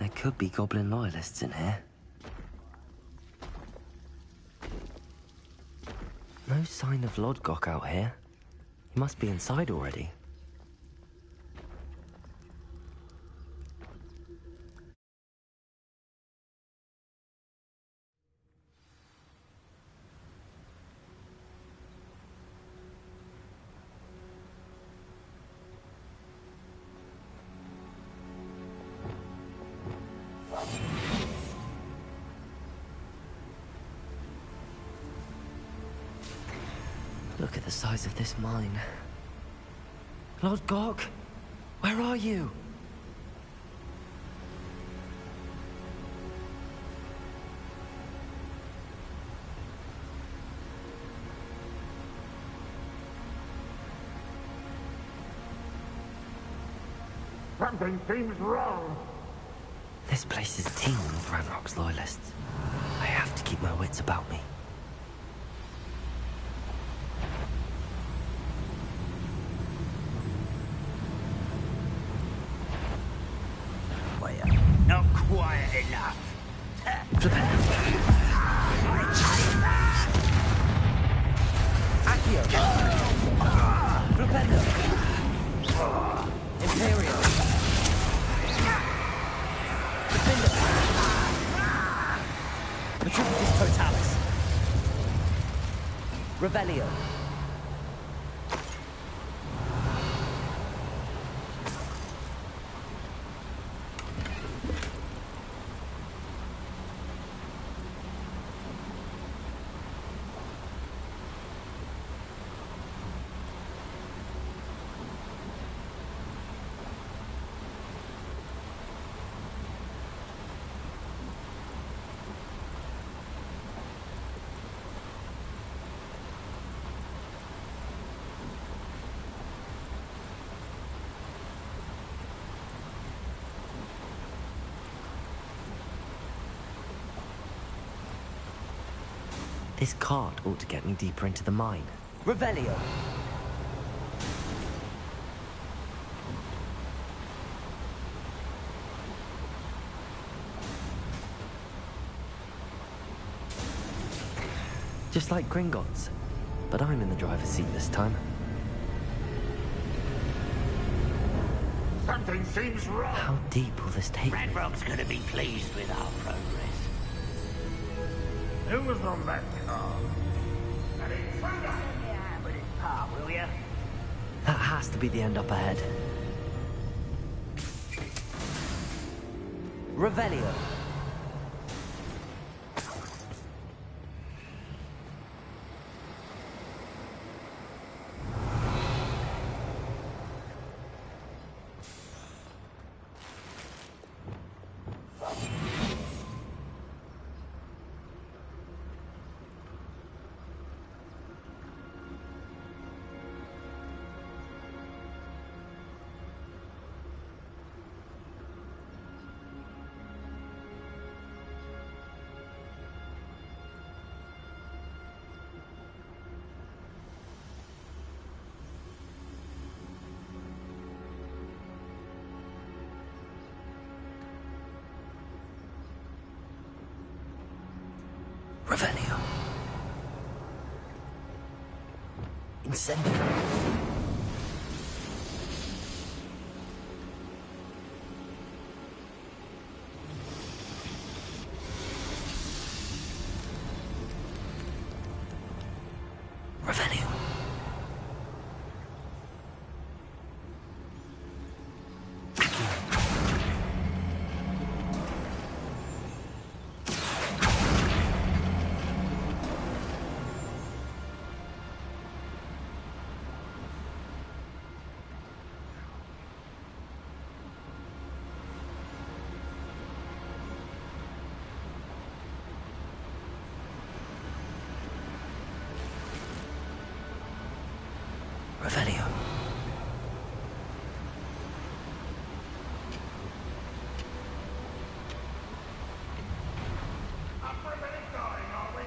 There could be goblin loyalists in here. No sign of Lodgok out here. He must be inside already. Look at the size of this mine. Lodgok, where are you? Something seems wrong. This place is teeming with Ranrock's loyalists. I have to keep my wits about me. Not quiet enough. Accio! Flipendo! Imperial! Defender! Metropolis Totalis! Revelio! This cart ought to get me deeper into the mine. Revelio! Just like Gringotts, but I'm in the driver's seat this time. Something seems wrong. How deep will this take me? Ranrock's gonna be pleased with our progress. Who was on that car? An intruder! Yeah, but it's par, will ya? That has to be the end up ahead. Revelio! Revelio. Incendio. Revelio. Revelio. Up for a minute dying, are we?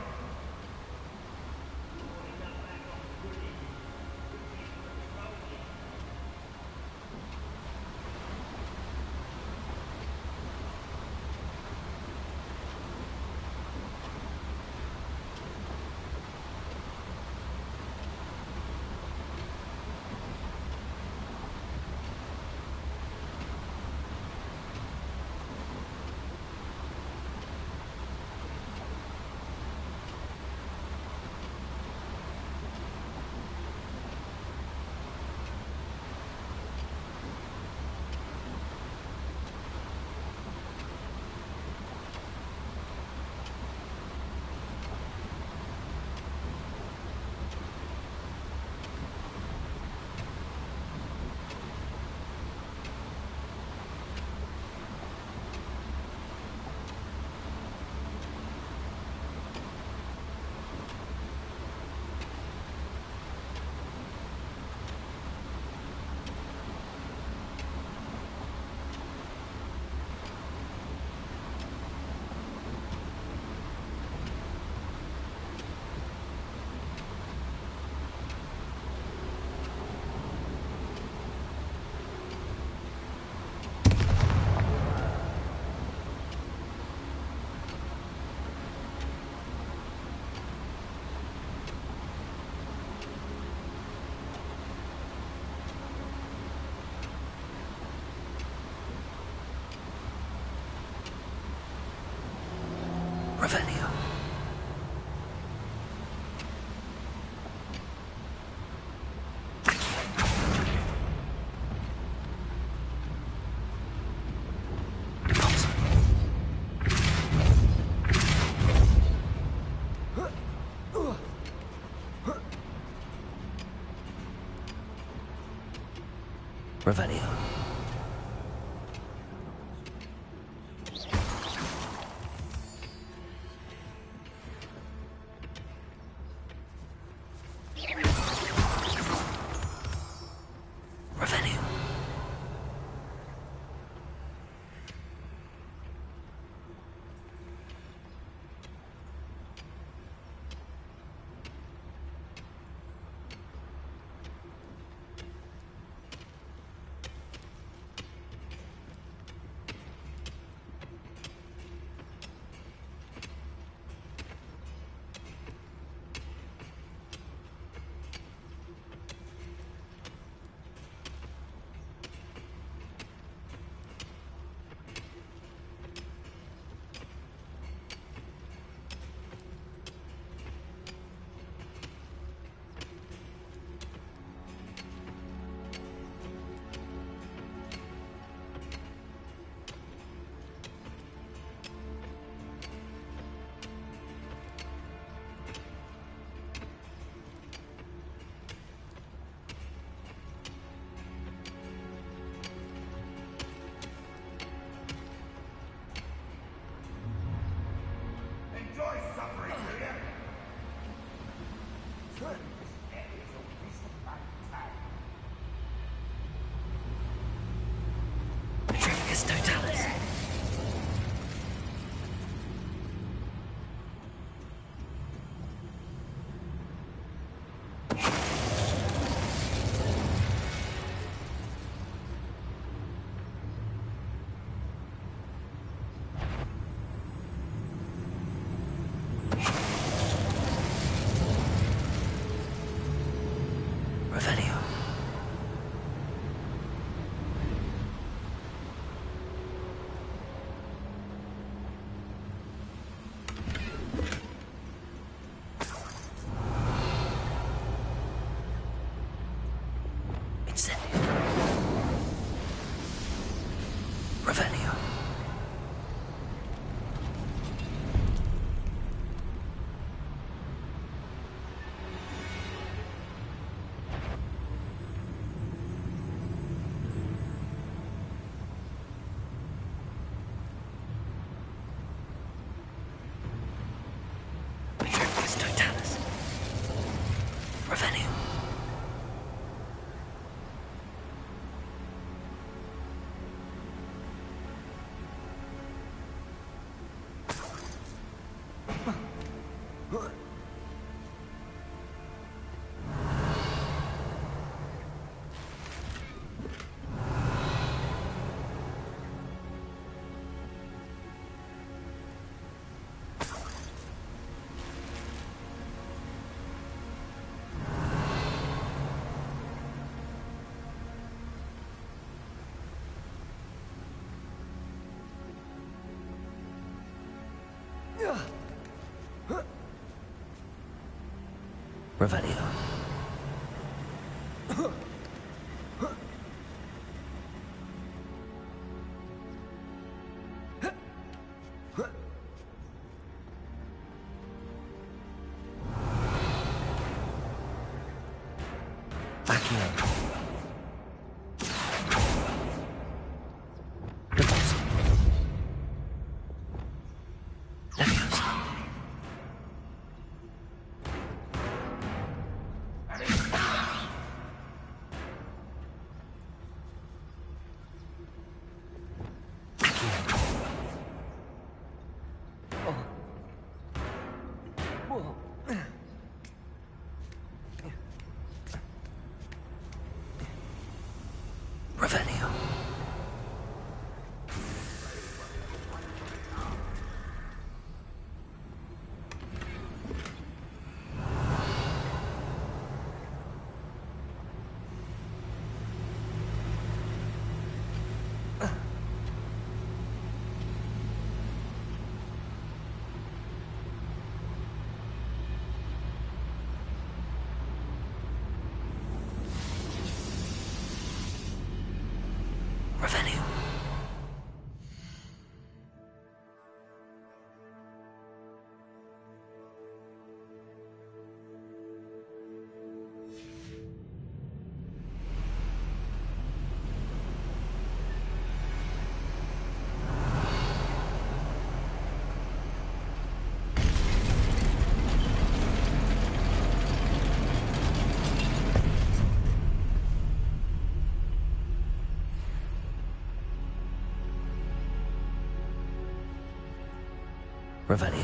Revelio. Revelio. Revelio. Enjoy suffering, do you? Turning this head is a waste of my time. Tricus totalis. Revelio. Incendio. Revelio. Tricus totalis. Revelio. Revelio. Accio. Deposit. Leviosa. Revelio. Revelio.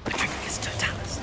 Petrificus totalis.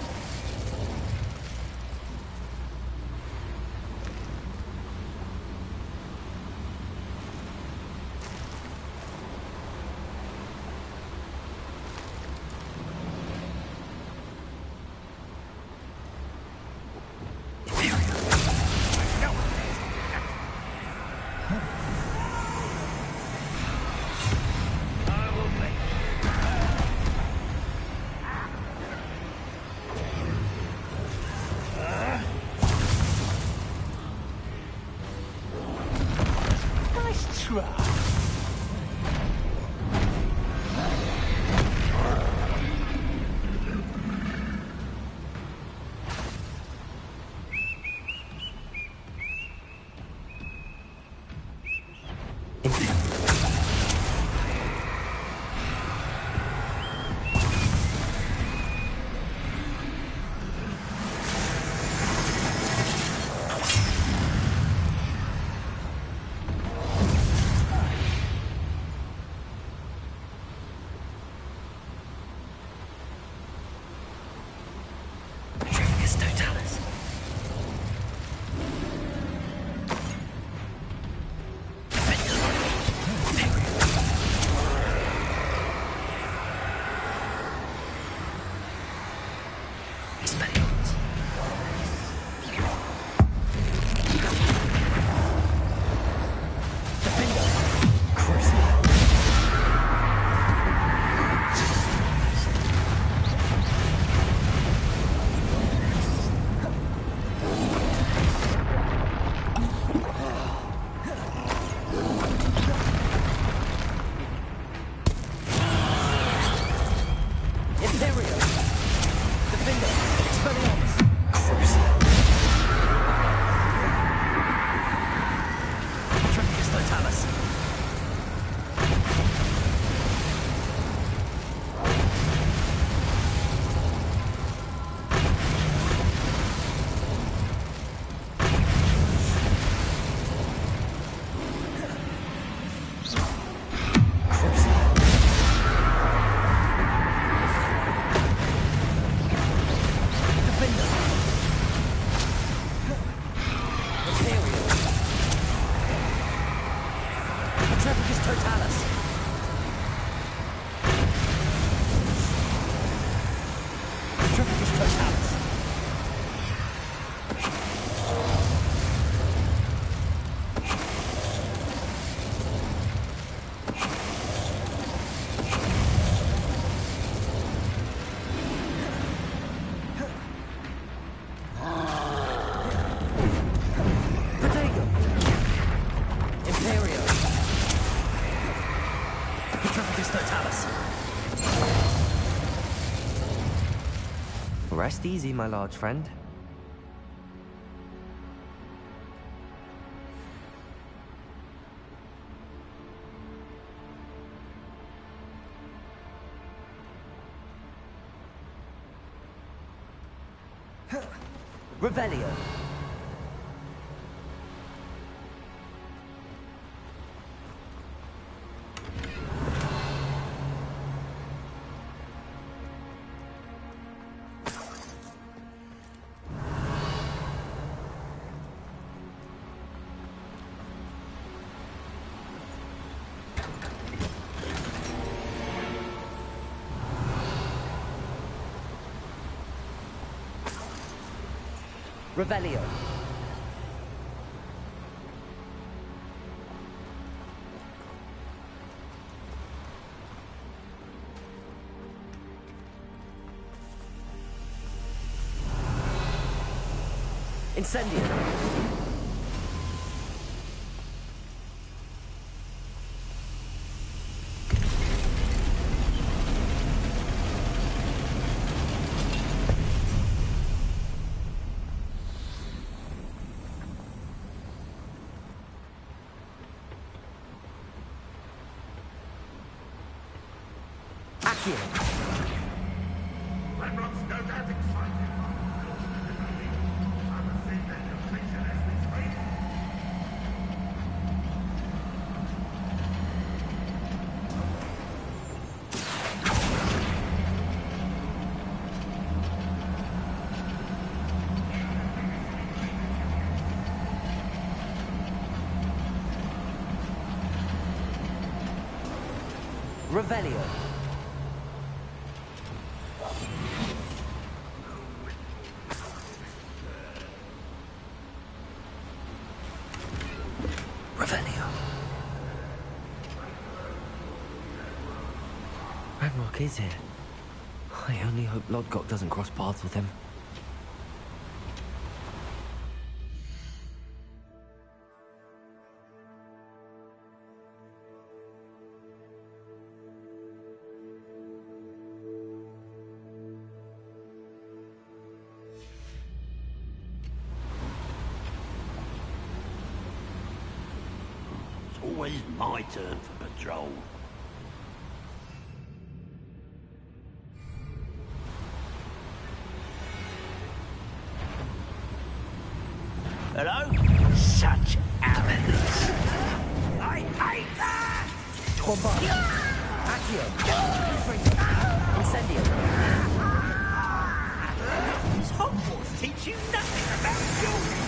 Totalis. Rest easy, my large friend. Revelio. Revelio. Incendio. I'm not no doubt excited by the Revelio. Revelio. Ranrock is here. I only hope Lodgok doesn't cross paths with him. It's always my turn for patrol. Hello? Such arrogance. I hate that! Bombard. Accio. Incendio. Does Hogwarts teach you nothing about children?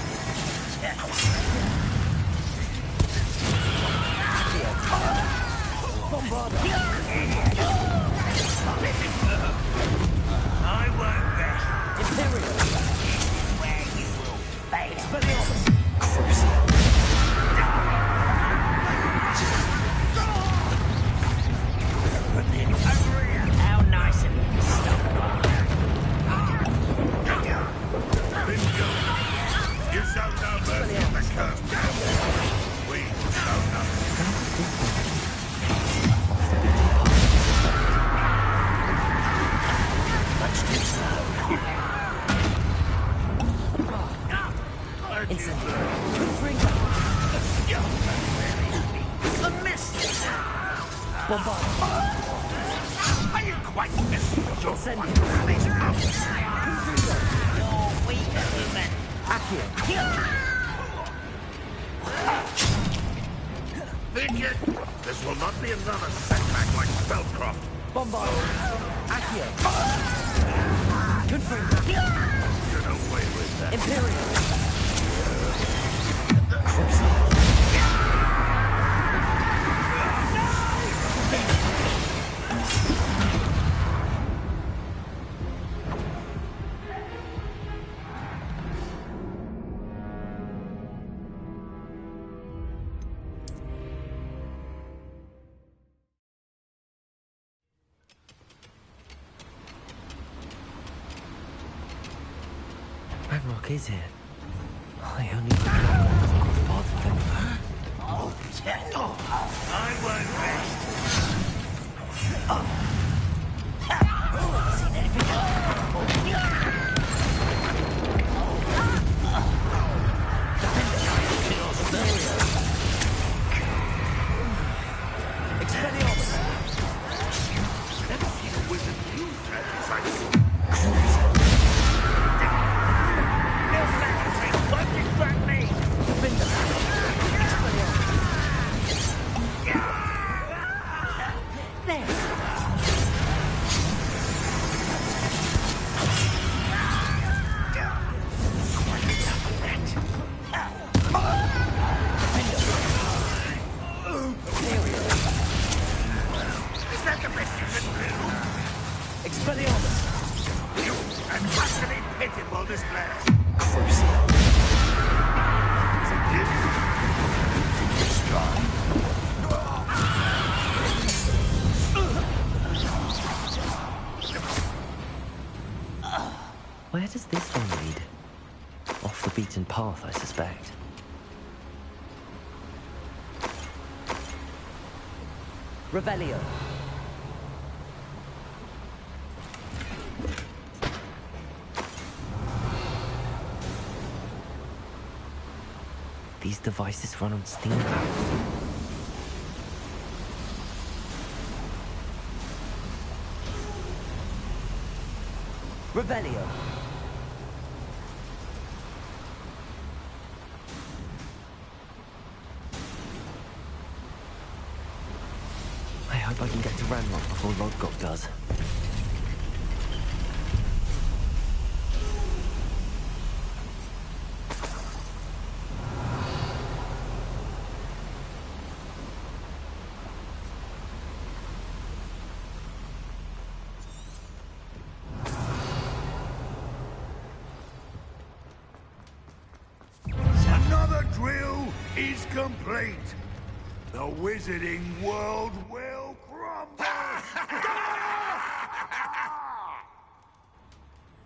Bombard. I won't rest. Imperial. Where you will fail. Expelliarmus. Crucial. How nice of you to stop by. Bingo! You shall know mercy in the curse. We shall know. Much too slow. Incendio. A miss! Bombard. Are you quite miserable? Incendio. You're weaker human. Accio. Think it? This will not be another setback like Spellcroft. Bombard. Accio. Confirm. Get away with that. Imperial. Ranrock is here. I only hope Lodgok doesn't cross paths with him. I won't rest. Seen anything? Expelliarmus. Never seen a wizard use that device. Won't distract me. Is that the best you can do? Expelliarmus. You an utterly pitiful display. Crucial. It's a gift. Let's try. Where does this one lead? Off the beaten path, I suspect. Revelio. These devices run on steam power. Revelio. I hope I can get to Ranrock before Lodgok does. complete. The wizarding world will crumble.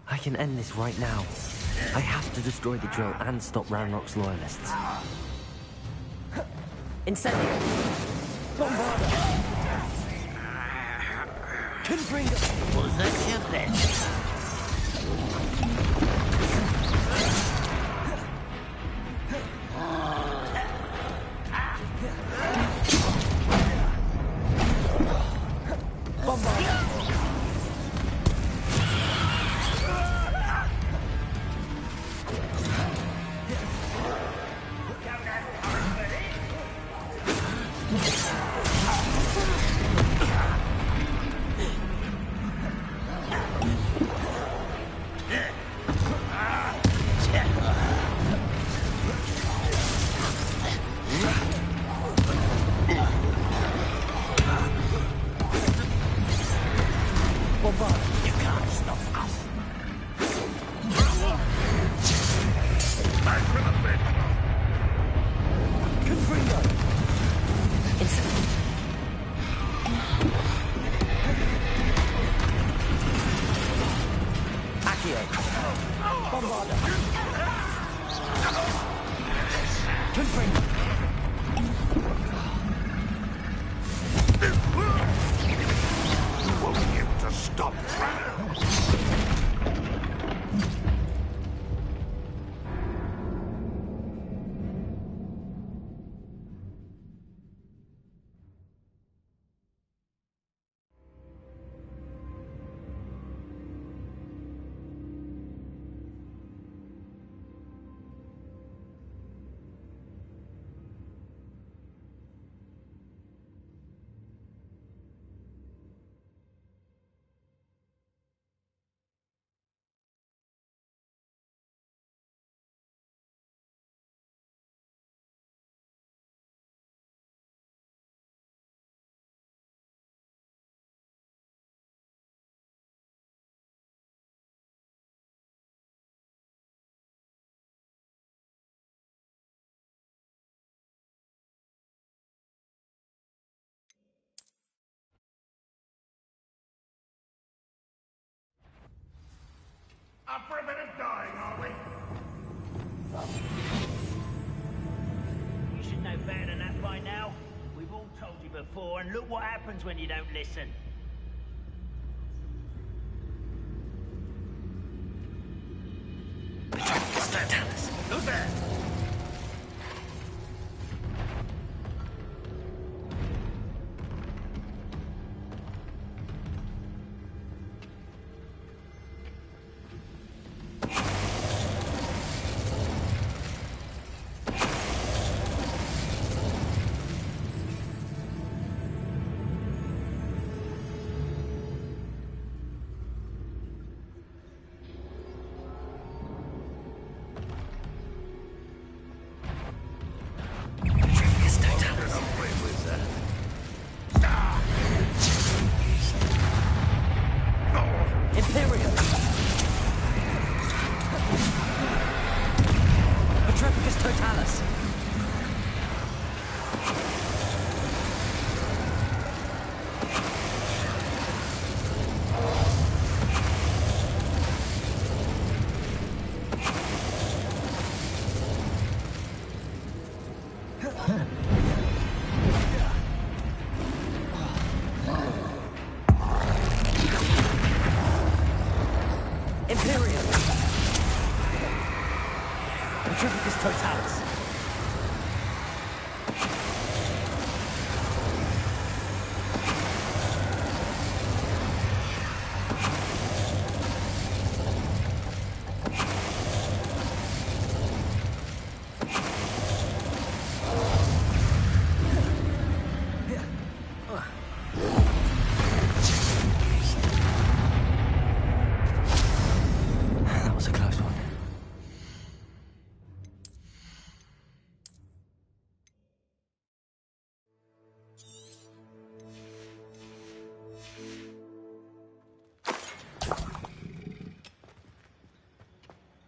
I can end this right now. I have to destroy the drill and stop Ranrock's loyalists. Incendio! Bombarda! Confringo! Possession left. Up for a bit of dying, are we? You should know better than that by now. We've all told you before, and look what happens when you don't listen. Who's there?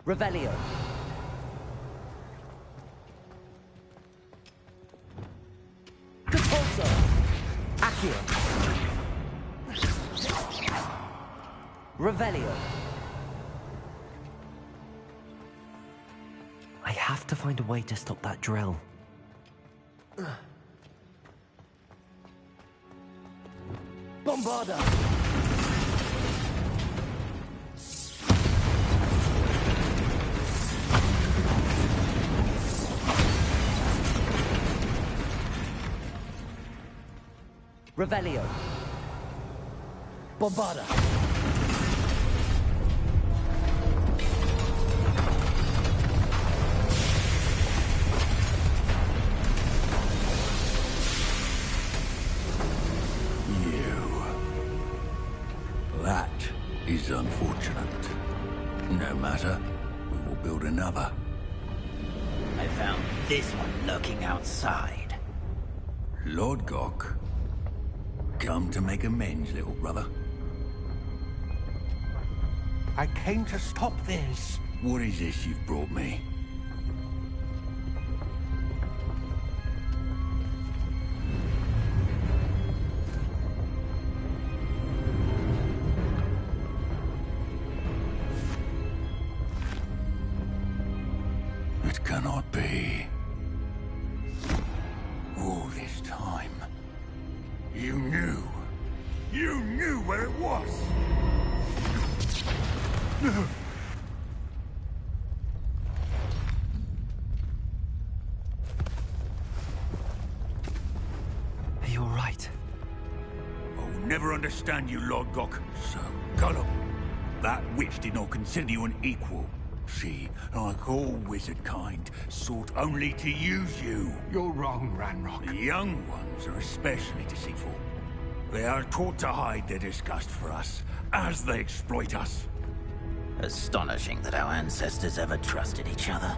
Revelio. Revelio. I have to find a way to stop that drill. Bombarda! Revelio. Bombarda. That is unfortunate. No matter, we will build another. I found this one lurking outside. Lord Gok, come to make amends, little brother. I came to stop this. What is this you've brought me? It cannot be. All this time, you knew where it was! Are you alright? I'll never understand you, Lord Gok. So gullible. That witch did not consider you an equal. She, like all wizard kind, sought only to use you. You're wrong, Ranrock. The young ones are especially deceitful. They are taught to hide their disgust for us, as they exploit us. Astonishing that our ancestors ever trusted each other.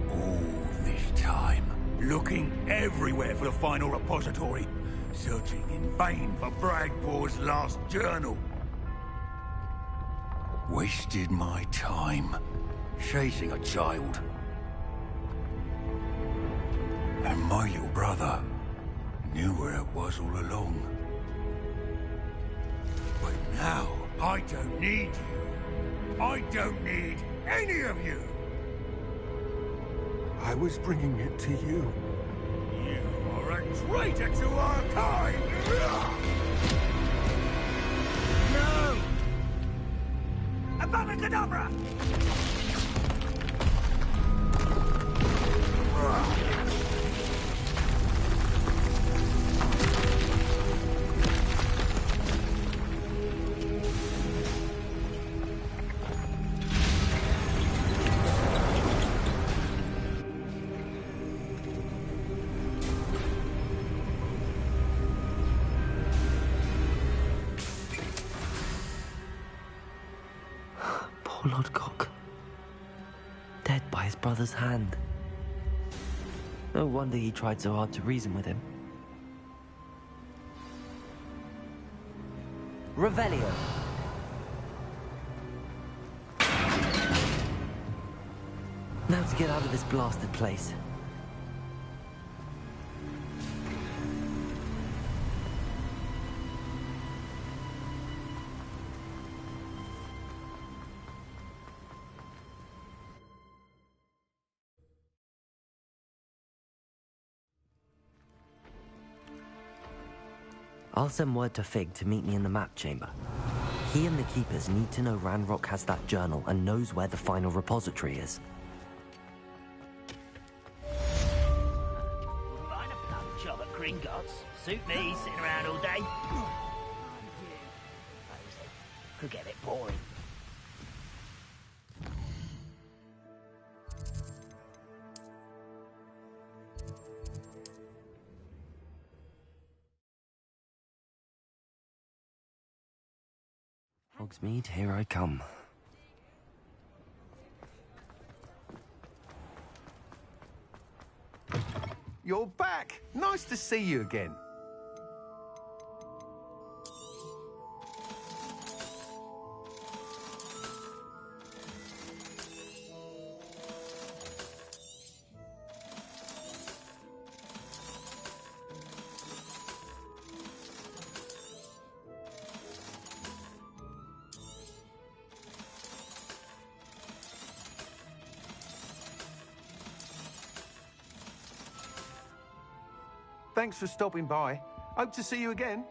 All this time, looking everywhere for the final repository, searching in vain for Bragbor's last journal. Wasted my time, chasing a child. And my little brother knew where it was all along. But now, I don't need you. I don't need any of you. I was bringing it to you. You are a traitor to our kind! No! Abacadabra! Poor Lord Gok. Dead by his brother's hand. No wonder he tried so hard to reason with him. Revelio. Now to get out of this blasted place. I'll send word to Fig to meet me in the map chamber. He and the Keepers need to know Ranrock has that journal and knows where the final repository is. Find a plum job at Gringotts. Suit me, sitting around all day. Could get a bit boring. Hogsmeade, here I come. You're back! Nice to see you again. Thanks for stopping by. Hope to see you again.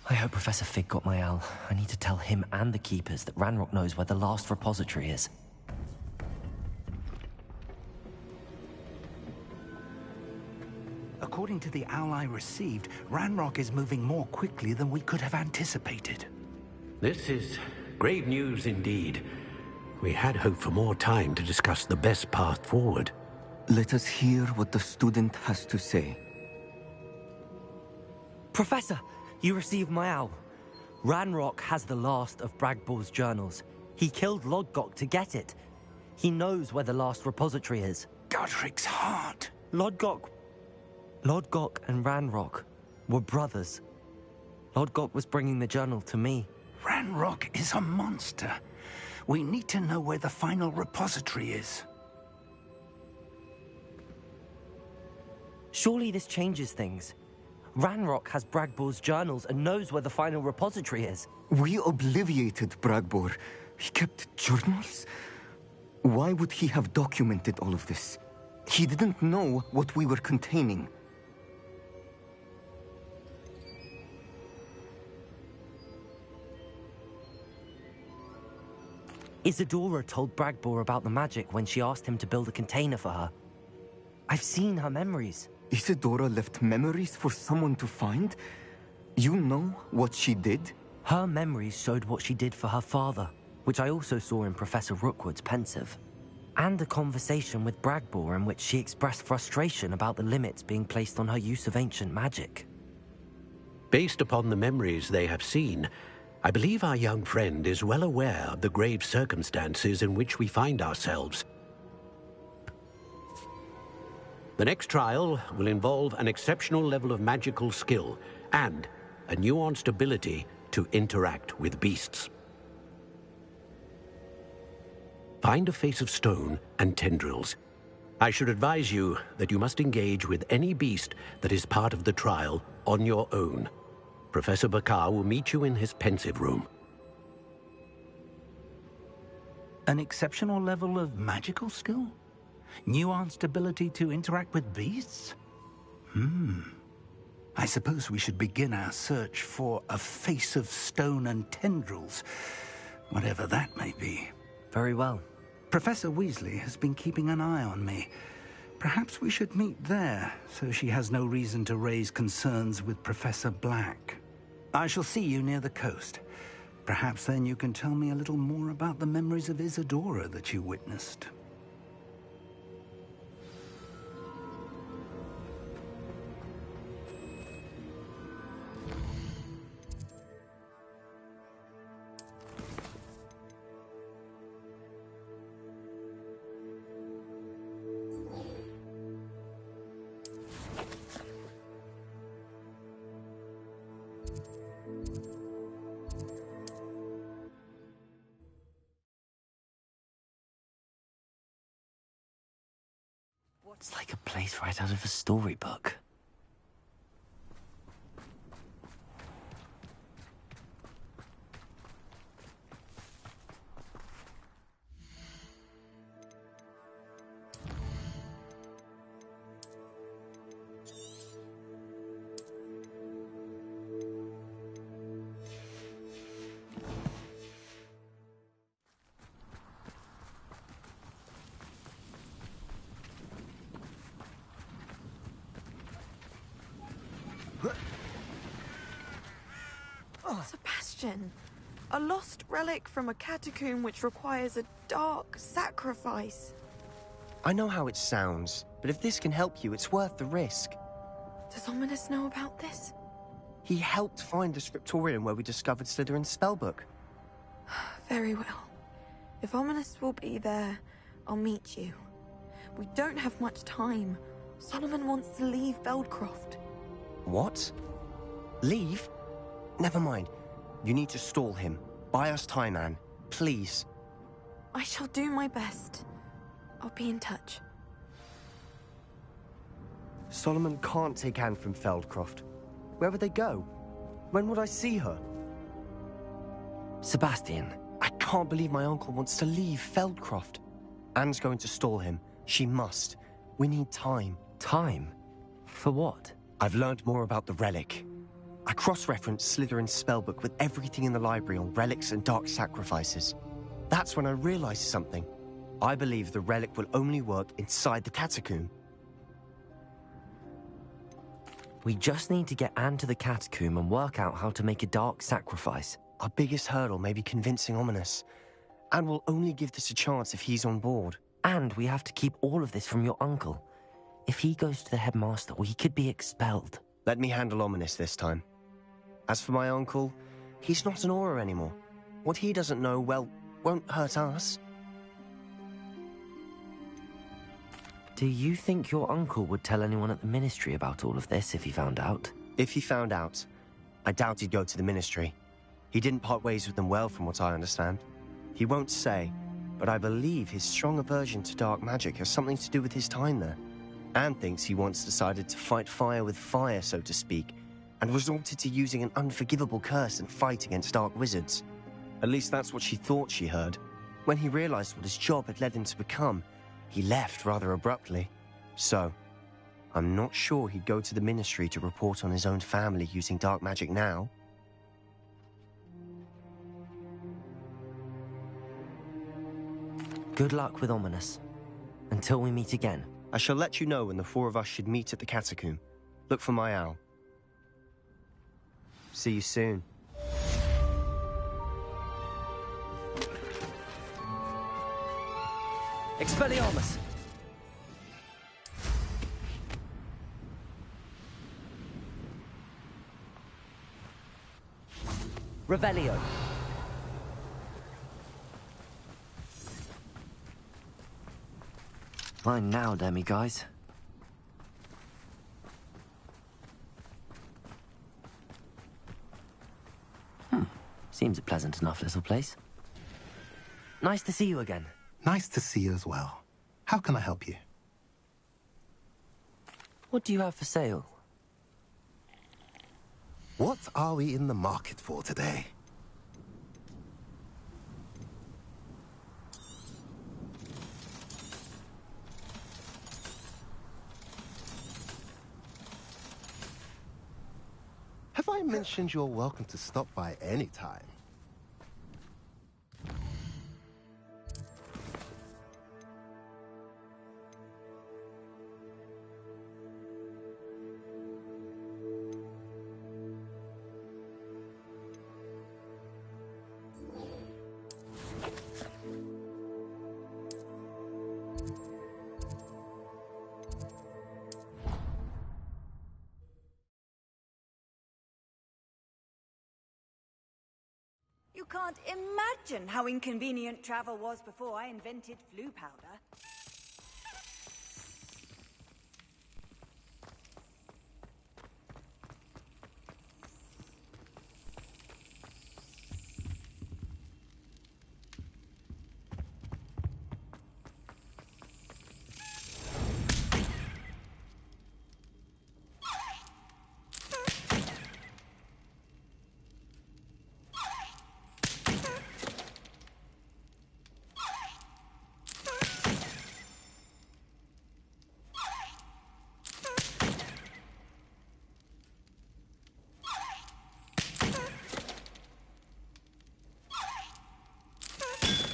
I hope Professor Fig got my owl. I need to tell him and the Keepers that Ranrock knows where the last repository is. According to the owl I received, Ranrock is moving more quickly than we could have anticipated. This is grave news indeed. We had hoped for more time to discuss the best path forward. Let us hear what the student has to say. Professor, you received my owl. Ranrock has the last of Bragbor's journals. He killed Lodgok to get it. He knows where the last repository is. Godric's heart. Lodgok and Ranrock were brothers. Lodgok was bringing the journal to me. Ranrock is a monster. We need to know where the final repository is. Surely this changes things. Ranrock has Bragbor's journals and knows where the final repository is. We obliviated Bragbor. He kept journals? Why would he have documented all of this? He didn't know what we were containing. Isadora told Bragbor about the magic when she asked him to build a container for her. I've seen her memories. Isadora left memories for someone to find? You know what she did? Her memories showed what she did for her father, which I also saw in Professor Rookwood's pensive. And a conversation with Bragbor in which she expressed frustration about the limits being placed on her use of ancient magic. Based upon the memories they have seen, I believe our young friend is well aware of the grave circumstances in which we find ourselves. The next trial will involve an exceptional level of magical skill and a nuanced ability to interact with beasts. Find a face of stone and tendrils. I should advise you that you must engage with any beast that is part of the trial on your own. Professor Bakar will meet you in his pensive room. An exceptional level of magical skill? Nuanced ability to interact with beasts? I suppose we should begin our search for a face of stone and tendrils, whatever that may be. Very well. Professor Weasley has been keeping an eye on me. Perhaps we should meet there, so she has no reason to raise concerns with Professor Black. I shall see you near the coast. Perhaps then you can tell me a little more about the memories of Isadora that you witnessed. It's like a place right out of a storybook. Sebastian, a lost relic from a catacomb which requires a dark sacrifice. I know how it sounds, but if this can help you, it's worth the risk. Does Ominous know about this? He helped find the scriptorium where we discovered Slytherin's spellbook. Very well. If Ominous will be there, I'll meet you. We don't have much time. Solomon wants to leave Feldcroft. What? Leave? Never mind. You need to stall him. Buy us time, Anne. Please. I shall do my best. I'll be in touch. Solomon can't take Anne from Feldcroft. Where would they go? When would I see her? Sebastian. I can't believe my uncle wants to leave Feldcroft. Anne's going to stall him. She must. We need time. Time? For what? I've learned more about the relic. I cross-referenced Slytherin's spellbook with everything in the library on relics and dark sacrifices. That's when I realized something. I believe the relic will only work inside the catacomb. We just need to get Anne to the catacomb and work out how to make a dark sacrifice. Our biggest hurdle may be convincing Ominous. Anne will only give this a chance if he's on board. And we have to keep all of this from your uncle. If he goes to the headmaster, he could be expelled. Let me handle Ominous this time. As for my uncle, he's not an Auror anymore. What he doesn't know, well, won't hurt us. Do you think your uncle would tell anyone at the Ministry about all of this if he found out? If he found out, I doubt he'd go to the Ministry. He didn't part ways with them well, from what I understand. He won't say, but I believe his strong aversion to dark magic has something to do with his time there. Anne thinks he once decided to fight fire with fire, so to speak, and resorted to using an unforgivable curse and fight against dark wizards. At least that's what she thought she heard. When he realized what his job had led him to become, he left rather abruptly. So, I'm not sure he'd go to the Ministry to report on his own family using dark magic now. Good luck with Ominous. Until we meet again. I shall let you know when the four of us should meet at the catacomb. Look for my owl. See you soon. Expelliarmus! Revelio. Fine now, demi-guys. Seems a pleasant enough little place. Nice to see you again. Nice to see you as well. How can I help you? What do you have for sale? What are we in the market for today? I mentioned you're welcome to stop by any time. You can't imagine how inconvenient travel was before I invented flu powder.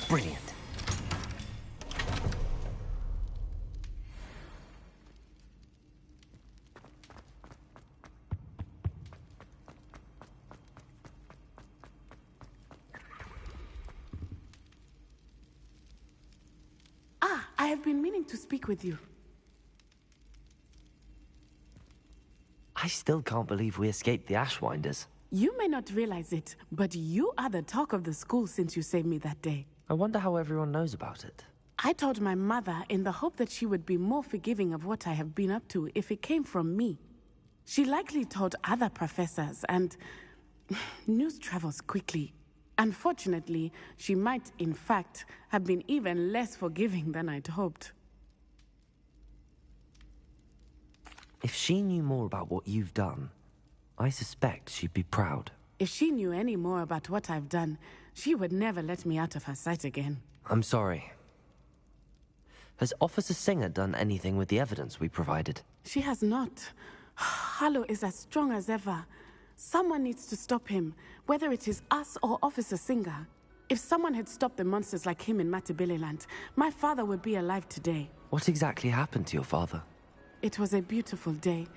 Brilliant. I have been meaning to speak with you. I still can't believe we escaped the Ashwinders. You may not realize it, but you are the talk of the school since you saved me that day. I wonder how everyone knows about it. I told my mother in the hope that she would be more forgiving of what I have been up to if it came from me. She likely told other professors, and news travels quickly. Unfortunately, she might, in fact, have been even less forgiving than I'd hoped. If she knew more about what you've done, I suspect she'd be proud. If she knew any more about what I've done, she would never let me out of her sight again. I'm sorry. Has Officer Singer done anything with the evidence we provided? She has not. Harlow is as strong as ever. Someone needs to stop him, whether it is us or Officer Singer. If someone had stopped the monsters like him in Matabeleland, my father would be alive today. What exactly happened to your father? It was a beautiful day.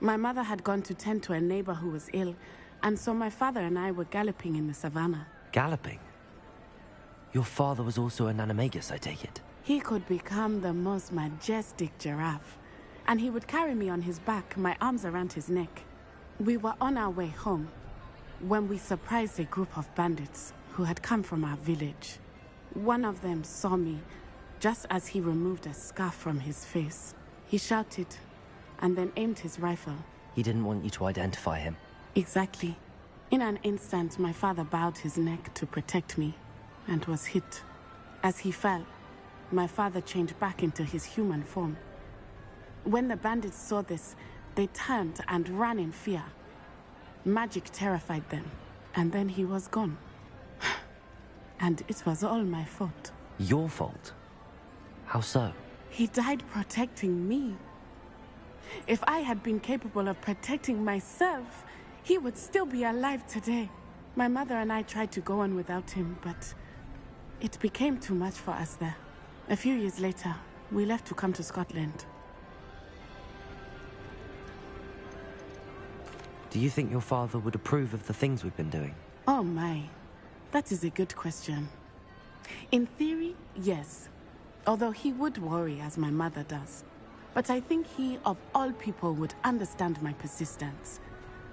My mother had gone to tend to a neighbor who was ill, and so my father and I were galloping in the savannah. Galloping? Your father was also an animagus, I take it? He could become the most majestic giraffe, and he would carry me on his back, my arms around his neck. We were on our way home when we surprised a group of bandits who had come from our village. One of them saw me just as he removed a scarf from his face. He shouted and then aimed his rifle. He didn't want you to identify him. Exactly. In an instant, my father bowed his neck to protect me and was hit. As he fell, my father changed back into his human form. When the bandits saw this, they turned and ran in fear. Magic terrified them, and then he was gone. And it was all my fault. Your fault? How so? He died protecting me. If I had been capable of protecting myself, he would still be alive today. My mother and I tried to go on without him, but it became too much for us there. A few years later, we left to come to Scotland. Do you think your father would approve of the things we've been doing? Oh my, that is a good question. In theory, yes. Although he would worry, as my mother does. But I think he, of all people, would understand my persistence.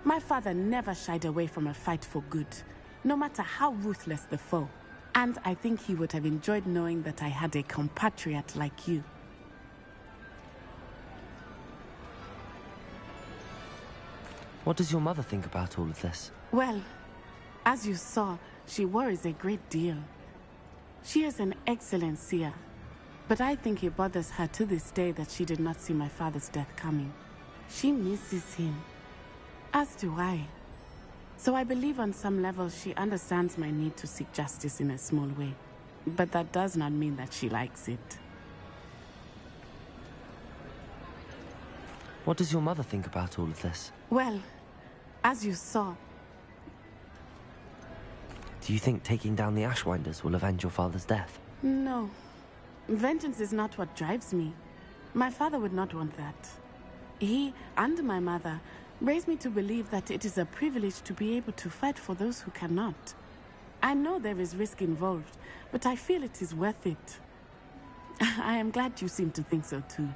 My father never shied away from a fight for good, no matter how ruthless the foe. And I think he would have enjoyed knowing that I had a compatriot like you. What does your mother think about all of this? Well, as you saw, she worries a great deal. She is an excellent seer, but I think it bothers her to this day that she did not see my father's death coming. She misses him, as do I. So I believe on some level she understands my need to seek justice in a small way. But that does not mean that she likes it. What does your mother think about all of this? Well, As you saw. Do you think taking down the Ashwinders will avenge your father's death? No. Vengeance is not what drives me. My father would not want that. He and my mother raised me to believe that it is a privilege to be able to fight for those who cannot. I know there is risk involved, but I feel it is worth it. I am glad you seem to think so too.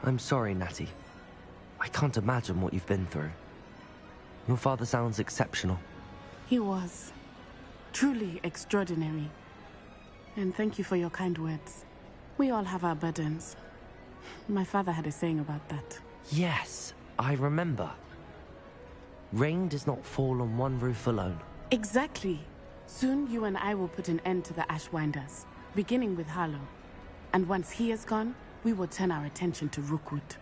I'm sorry, Natty. I can't imagine what you've been through. Your father sounds exceptional. He was. Truly extraordinary. And thank you for your kind words. We all have our burdens. My father had a saying about that. Yes, I remember. Rain does not fall on one roof alone. Exactly. Soon you and I will put an end to the Ashwinders, beginning with Harlow. And once he is gone, we will turn our attention to Rookwood.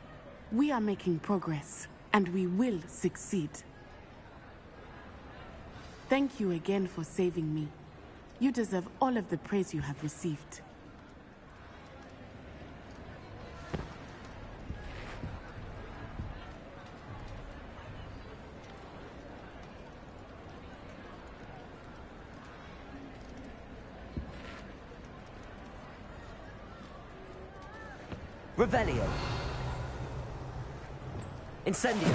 We are making progress, and we will succeed. Thank you again for saving me. You deserve all of the praise you have received. Revelio. Incendio.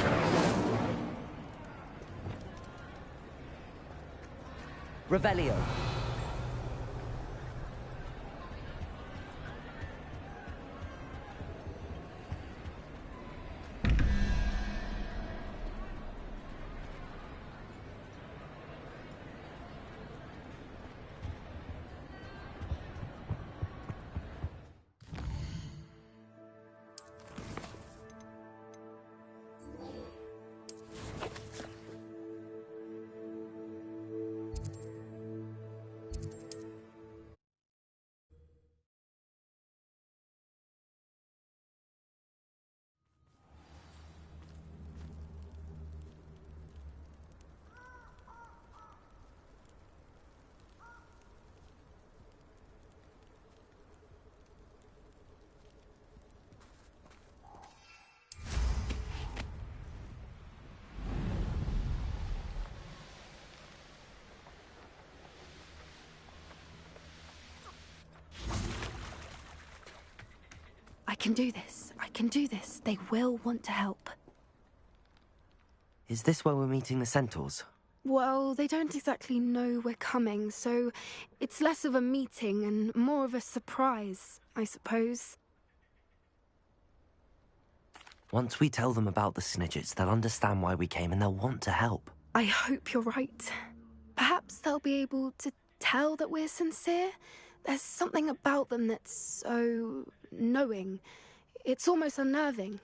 Revelio. I can do this. I can do this. They will want to help. Is this where we're meeting the Centaurs? Well, they don't exactly know we're coming, so it's less of a meeting and more of a surprise, I suppose. Once we tell them about the Snidgets, they'll understand why we came and they'll want to help. I hope you're right. Perhaps they'll be able to tell that we're sincere. There's something about them that's so knowing. It's almost unnerving.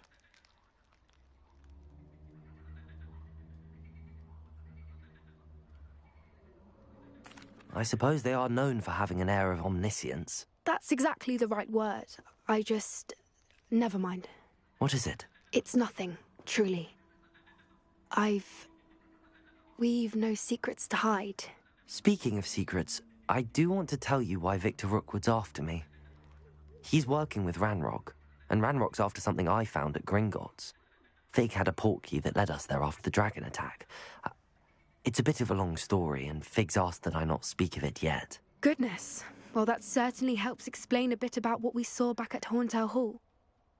I suppose they are known for having an air of omniscience. That's exactly the right word. Never mind. What is it? It's nothing, truly. We've no secrets to hide. Speaking of secrets, I do want to tell you why Victor Rookwood's after me. He's working with Ranrock, and Ranrock's after something I found at Gringotts. Fig had a portkey that led us there after the dragon attack. It's a bit of a long story, and Fig's asked that I not speak of it yet. Goodness. Well, that certainly helps explain a bit about what we saw back at Horntail Hall.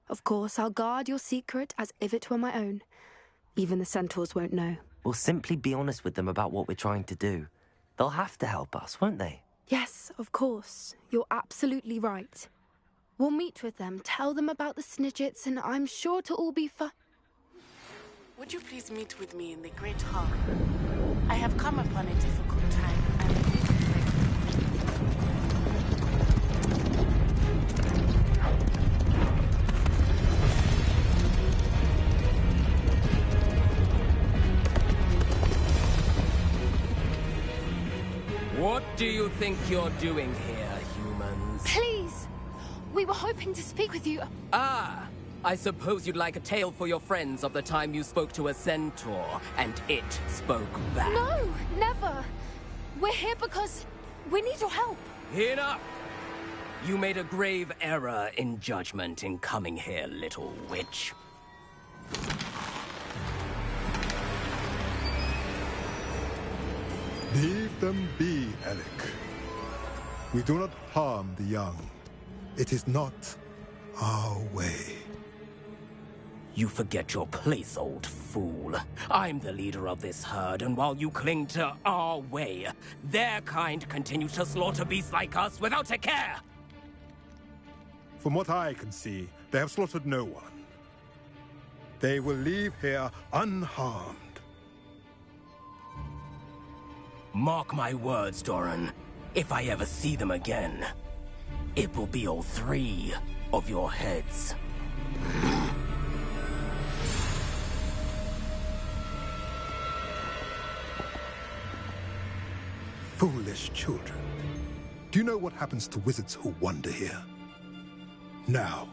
Of course, I'll guard your secret as if it were my own. Even the centaurs won't know. We'll simply be honest with them about what we're trying to do. They'll have to help us, won't they? Yes, of course. You're absolutely right. We'll meet with them, tell them about the Snidgets, and I'm sure to all be fine. Would you please meet with me in the Great Hall? I have come upon a difficult time, and I need to pray. What do you think you're doing here, humans? Please! We were hoping to speak with you. Ah! I suppose you'd like a tale for your friends of the time you spoke to a centaur, and it spoke back. No, never. We're here because we need your help. Enough! You made a grave error in judgment in coming here, little witch. Leave them be, Alec. We do not harm the young. It is not our way. You forget your place, old fool. I'm the leader of this herd, and while you cling to our way, their kind continue to slaughter beasts like us without a care! From what I can see, they have slaughtered no one. They will leave here unharmed. Mark my words, Doran. If I ever see them again, it will be all 3 of your heads. Foolish children. Do you know what happens to wizards who wander here? Now,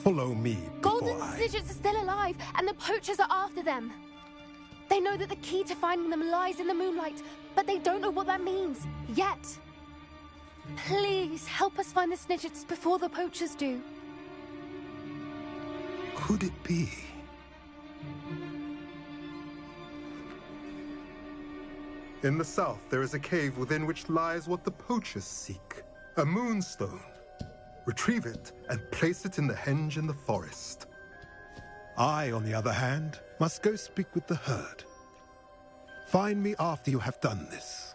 follow me Golden Snidgets are still alive, and the poachers are after them. They know that the key to finding them lies in the moonlight, but they don't know what that means, yet. Please, help us find the Snidgets before the poachers do. Could it be? In the south, there is a cave within which lies what the poachers seek. A moonstone. Retrieve it and place it in the henge in the forest. I, on the other hand, must go speak with the herd. Find me after you have done this.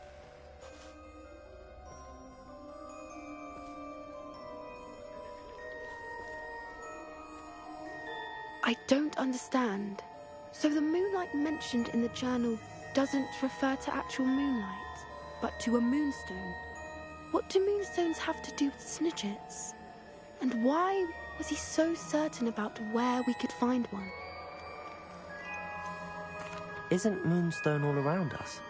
I don't understand. So the moonlight mentioned in the journal doesn't refer to actual moonlight, but to a moonstone. What do moonstones have to do with Snidgets? And why was he so certain about where we could find one? Isn't Moonstone all around us?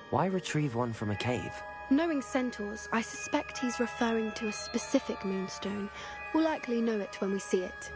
Why retrieve one from a cave? Knowing centaurs, I suspect he's referring to a specific moonstone. We'll likely know it when we see it.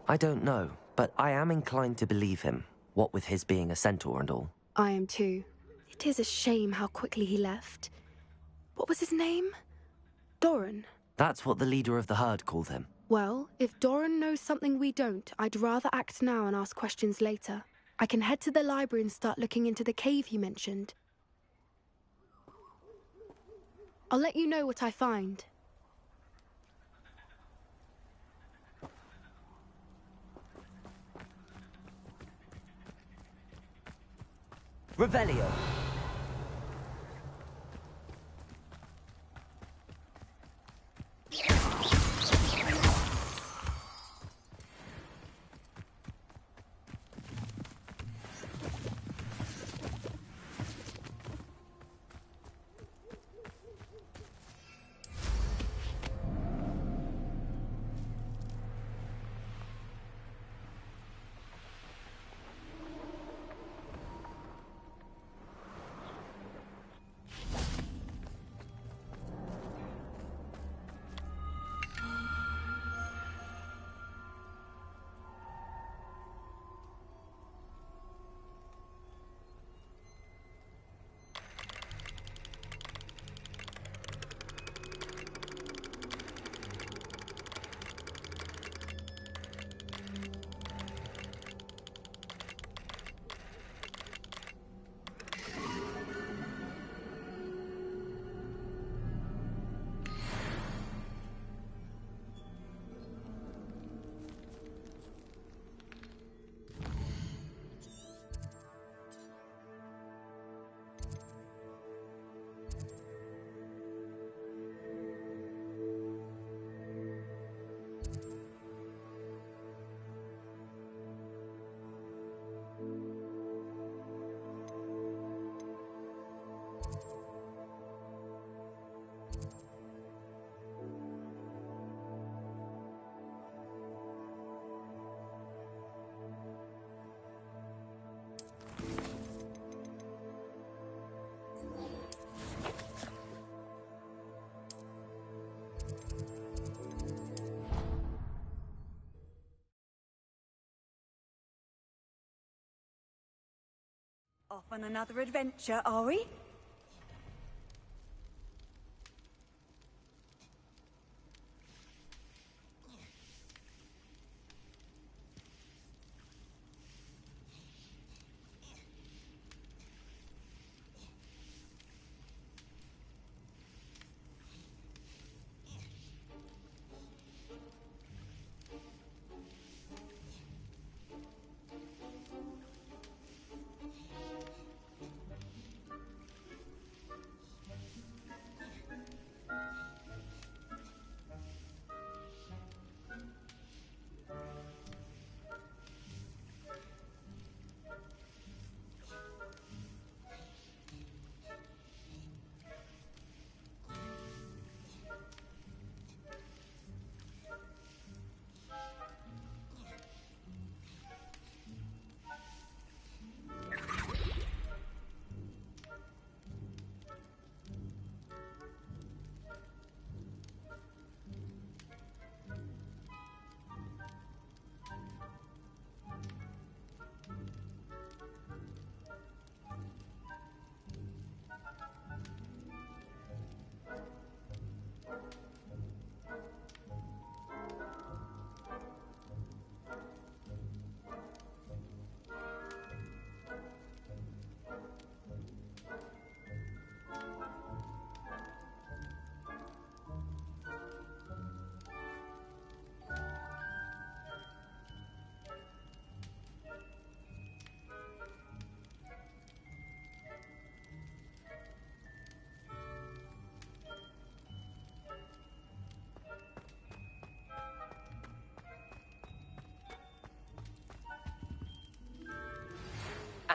I don't know, but I am inclined to believe him, what with his being a centaur and all. I am too. It is a shame how quickly he left. What was his name? Doran. That's what the leader of the herd called him. Well, if Doran knows something we don't, I'd rather act now and ask questions later. I can head to the library and start looking into the cave you mentioned. I'll let you know what I find. Revelio. Off on another adventure, are we?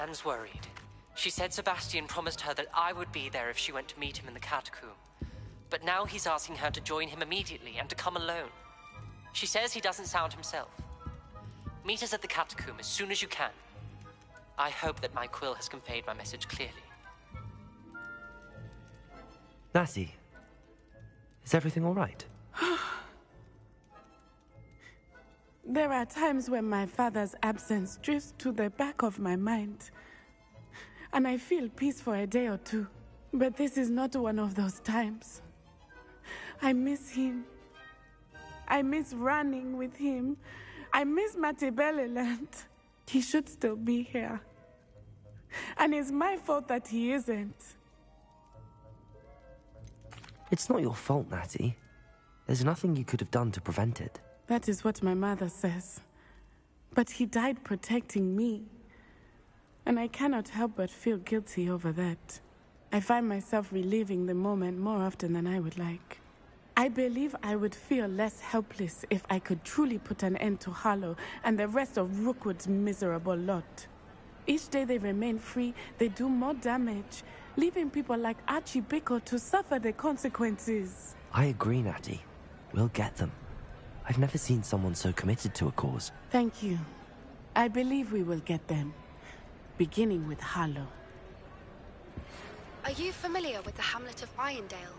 Anne's worried. She said Sebastian promised her that I would be there if she went to meet him in the catacomb. But now he's asking her to join him immediately and to come alone. She says he doesn't sound himself. Meet us at the catacomb as soon as you can. I hope that my quill has conveyed my message clearly. Lassie, is everything all right? There are times when my father's absence drifts to the back of my mind, and I feel peace for a day or two. But this is not one of those times. I miss him. I miss running with him. I miss Matibeleland. He should still be here. And it's my fault that he isn't. It's not your fault, Natty. There's nothing you could have done to prevent it. That is what my mother says. But he died protecting me. And I cannot help but feel guilty over that. I find myself reliving the moment more often than I would like. I believe I would feel less helpless if I could truly put an end to Harlow and the rest of Rookwood's miserable lot. Each day they remain free, they do more damage, leaving people like Archie Bickle to suffer the consequences. I agree, Natty. We'll get them. I've never seen someone so committed to a cause. Thank you. I believe we will get them. Beginning with Harlow. Are you familiar with the hamlet of Irondale?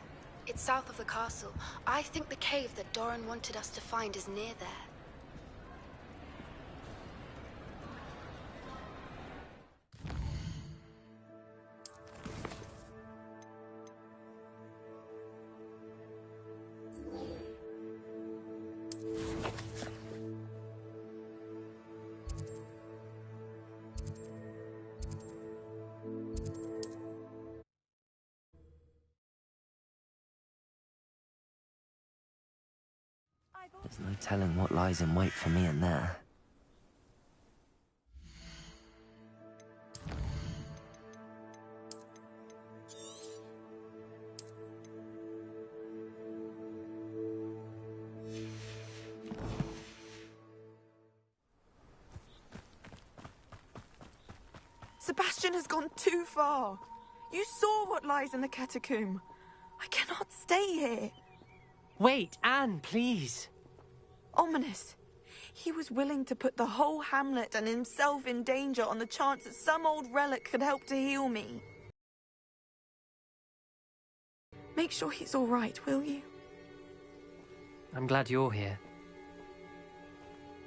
It's south of the castle. I think the cave that Doran wanted us to find is near there. There's no telling what lies in wait for me in there. Sebastian has gone too far. You saw what lies in the catacomb. I cannot stay here. Wait, Anne, please. Ominous. He was willing to put the whole hamlet and himself in danger on the chance that some old relic could help to heal me. Make sure he's all right, will you? I'm glad you're here.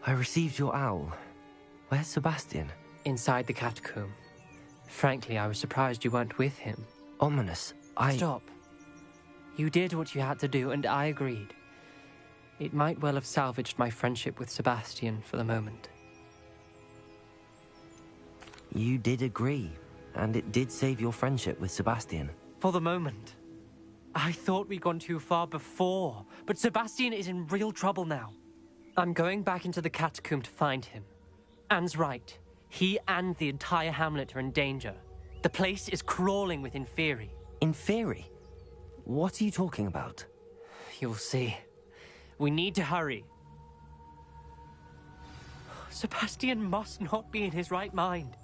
I received your owl. Where's Sebastian? Inside the catacomb. Frankly, I was surprised you weren't with him. Ominous, Stop. You did what you had to do, and I agreed. It might well have salvaged my friendship with Sebastian for the moment. You did agree, and it did save your friendship with Sebastian. For the moment. I thought we'd gone too far before, but Sebastian is in real trouble now. I'm going back into the catacomb to find him. Anne's right. He and the entire hamlet are in danger. The place is crawling with Inferi. Inferi? What are you talking about? You'll see. We need to hurry. Sebastian must not be in his right mind.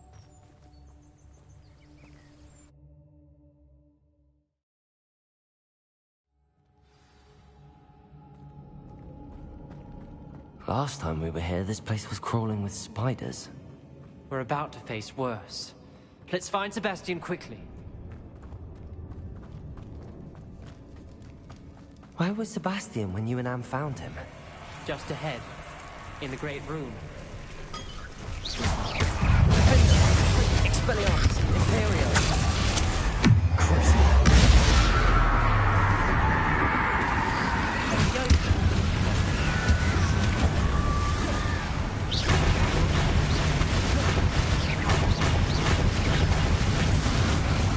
Last time we were here, this place was crawling with spiders. We're about to face worse. Let's find Sebastian quickly. Where was Sebastian when you and Anne found him? Just ahead, in the Great Room. Expelliarmus! Imperio!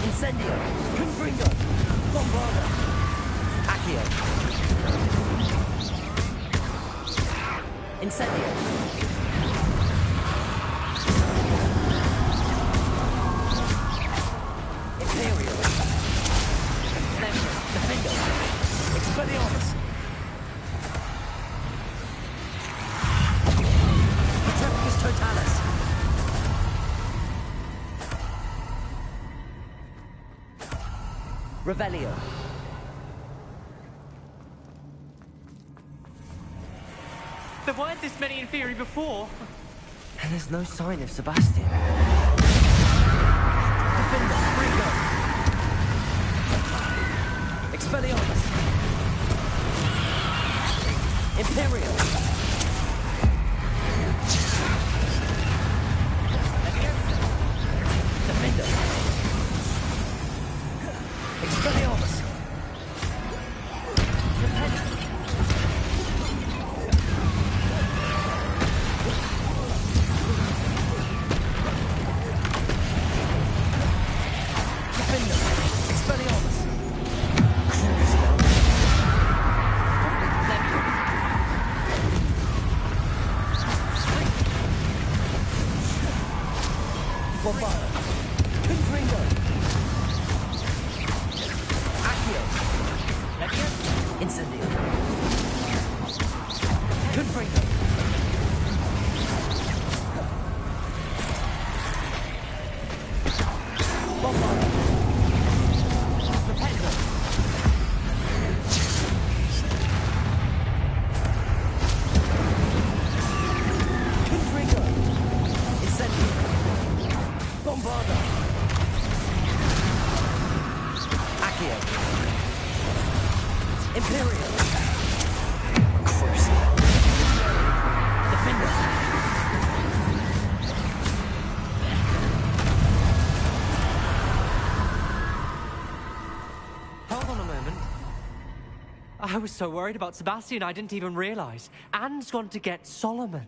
Incendio! Confringo! Bombarda! Accio! Incendio! Imperial! Nemesis! Defendo! Expelliarmus! Patrepticus Totalis! Revelio! There weren't this many Inferi before. And there's no sign of Sebastian. Defender, Ringo! Expelliarmus! Imperial! I was so worried about Sebastian, I didn't even realize. Anne's gone to get Solomon.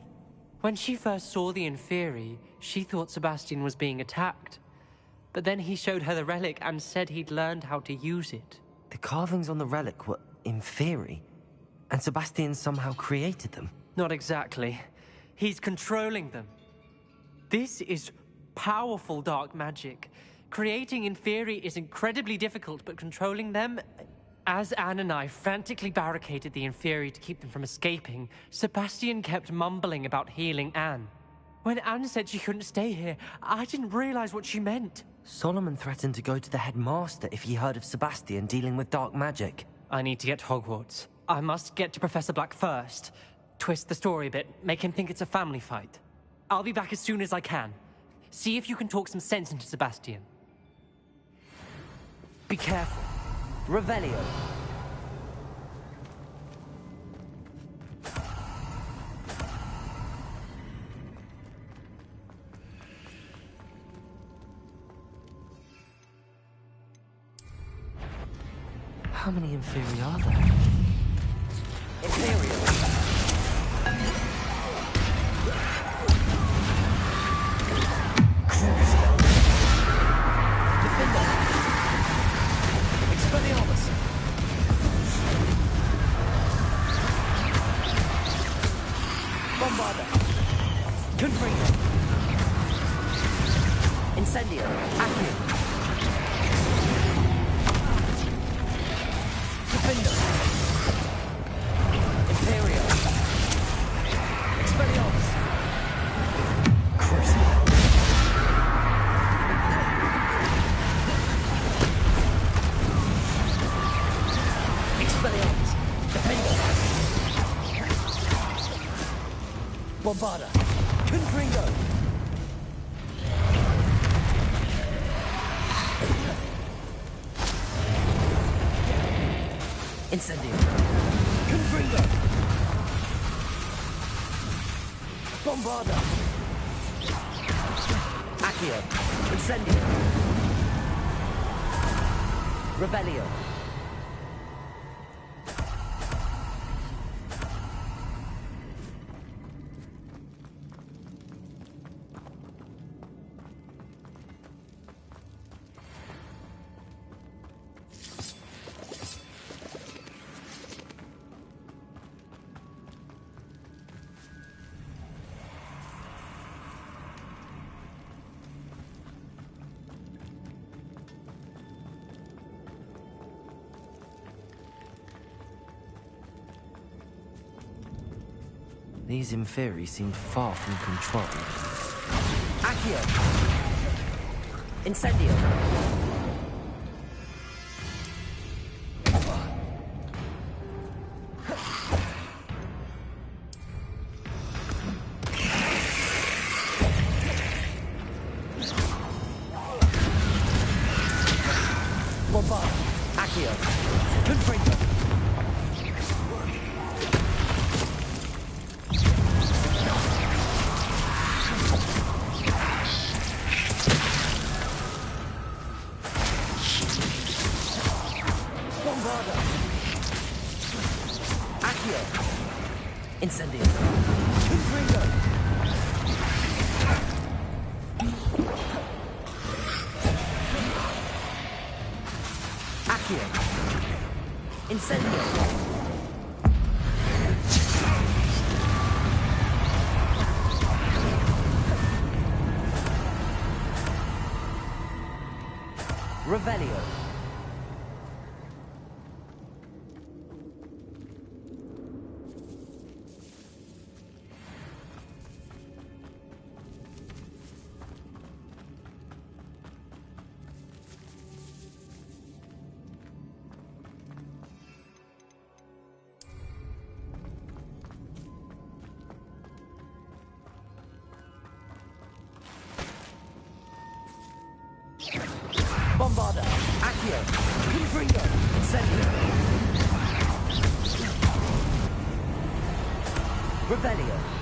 When she first saw the Inferi, she thought Sebastian was being attacked. But then he showed her the relic and said he'd learned how to use it. The carvings on the relic were Inferi, and Sebastian somehow created them. Not exactly. He's controlling them. This is powerful dark magic. Creating Inferi is incredibly difficult, but controlling them... As Anne and I frantically barricaded the Inferi to keep them from escaping, Sebastian kept mumbling about healing Anne. When Anne said she couldn't stay here, I didn't realize what she meant. Solomon threatened to go to the headmaster if he heard of Sebastian dealing with dark magic. I need to get to Hogwarts. I must get to Professor Black first. Twist the story a bit, make him think it's a family fight. I'll be back as soon as I can. See if you can talk some sense into Sebastian. Be careful. Revelio. How many Inferi are there? Imperial. Defender. Expelliarmus. Bombarda. Confringo. Incendio. Accio. Defender. Imperial. Expelliarmus. Crucible. Expelliarmus. Defender. Bombarda. Confringo. Incendio. Confringo. Bombarda. Accio. Incendio. Rebellion. These Inferi seemed far from controlled. Accio! Incendio! Bombard! Accio! Confringo! Incendio. Confringo. Accio. Incendio. Revelio. Bombarda. Accio. Confringo. Incendio. Revelio.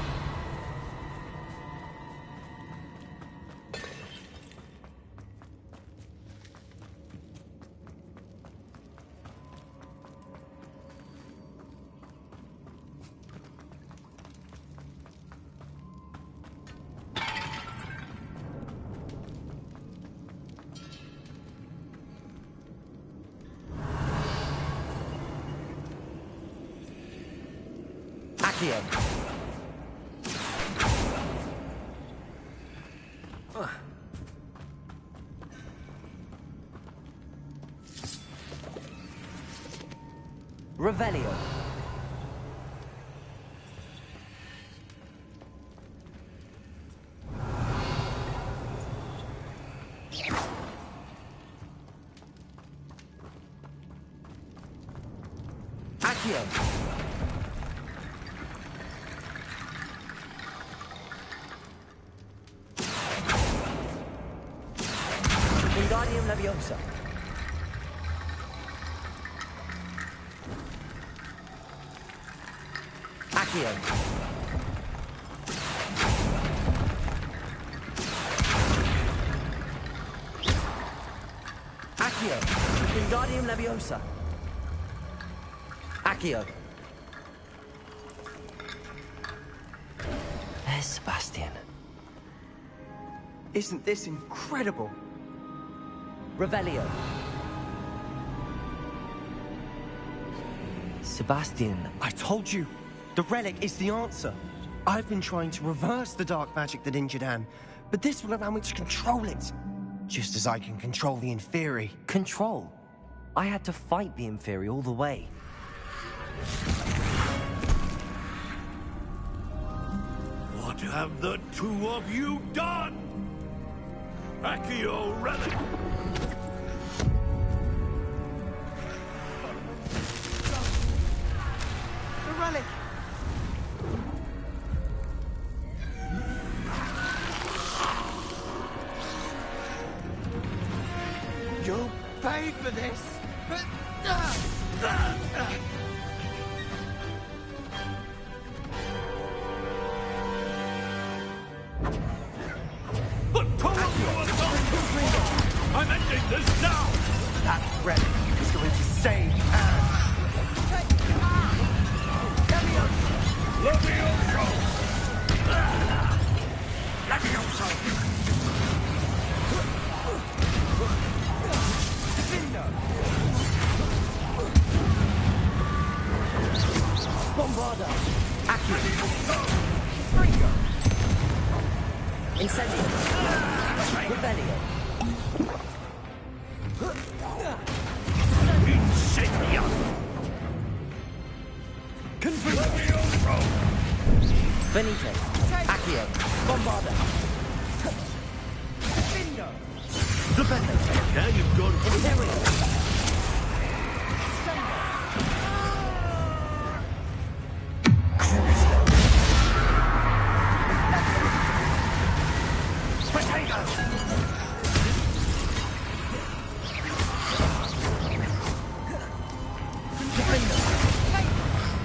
Accio. Revelio. Accio. Wingardium Leviosa. Accio. Accio. Wingardium Leviosa. Accio. There's Sebastian. Isn't this incredible? Revelio. Sebastian. I told you, the relic is the answer. I've been trying to reverse the dark magic that injured Anne, but this will allow me to control it. Just as I can control the Inferi. Control? I had to fight the Inferi all the way. What have the two of you done? Accio relic! The relic! You'll pay for this! I'm ending this now! That relic is going to save Anne! Levioso! Levioso! Bombarda. Accio. Confringo. Incendio. Revelio. Incendio! Confringo. Benito. Accio. Bombarda. Defendo. Now you've gone Imperial.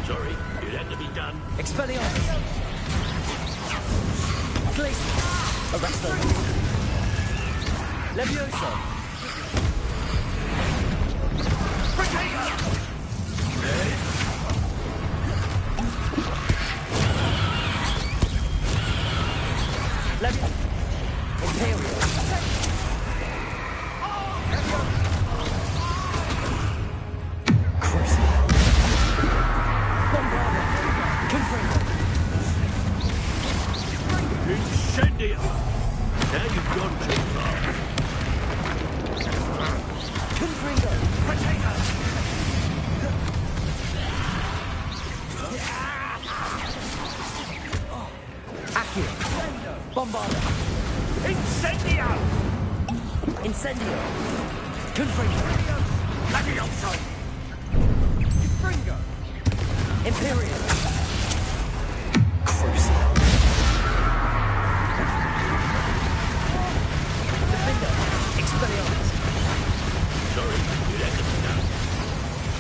Sorry, it had to be done. Expelliarmus. Glacier. Arresto. Levioso. Levioso. Imperial. Accio! Confringo! Levioso! Confringo! Imperial! Crucio! Defender! Expelliarmus! Sorry, you let them down.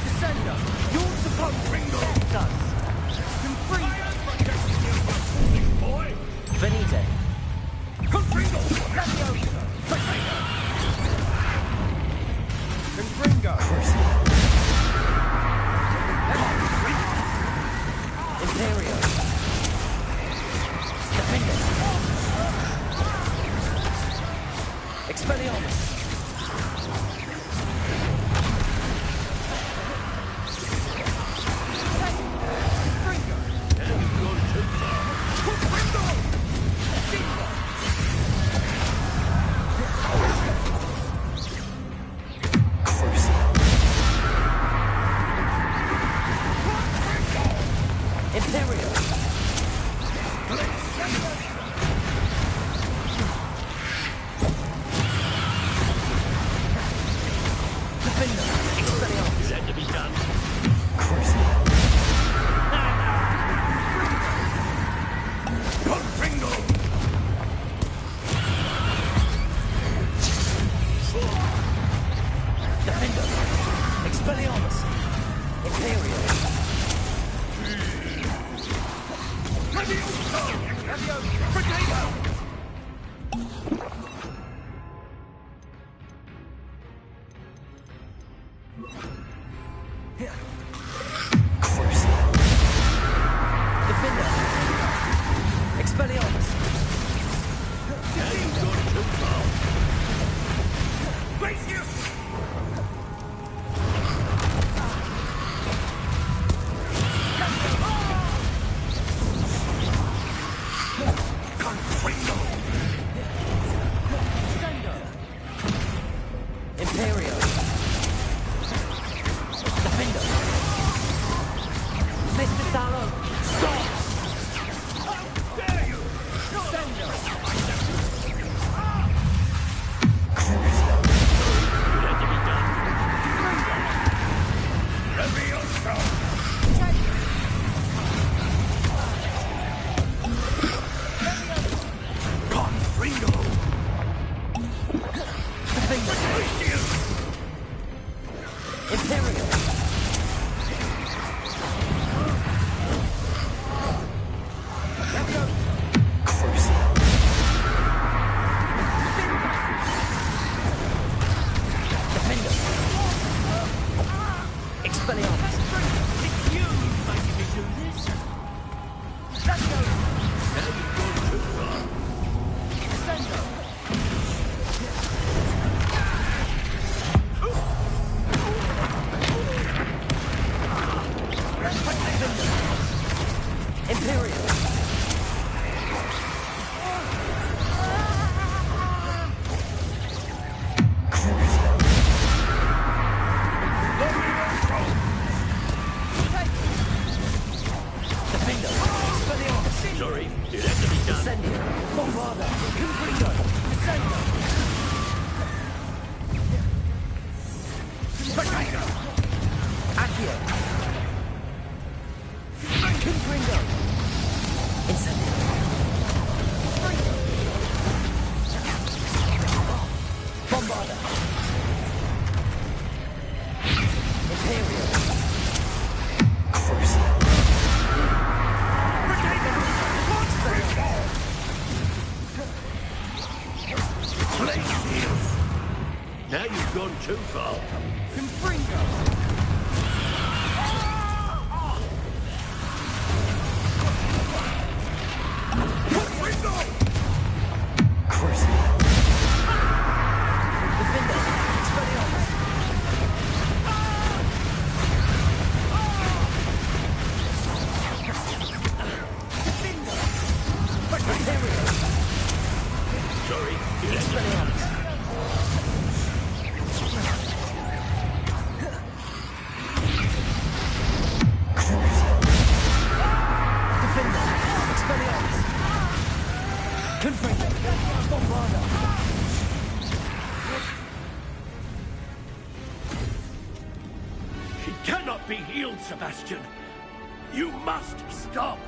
Descender! You're supposed to protect us! Confringo! Venite! Confringo! Levioso! Potato! Confringo! Crucio! Imperio! Defender! Expelliarmus! Now you've gone too far. Confringo! be healed, Sebastian. You must stop.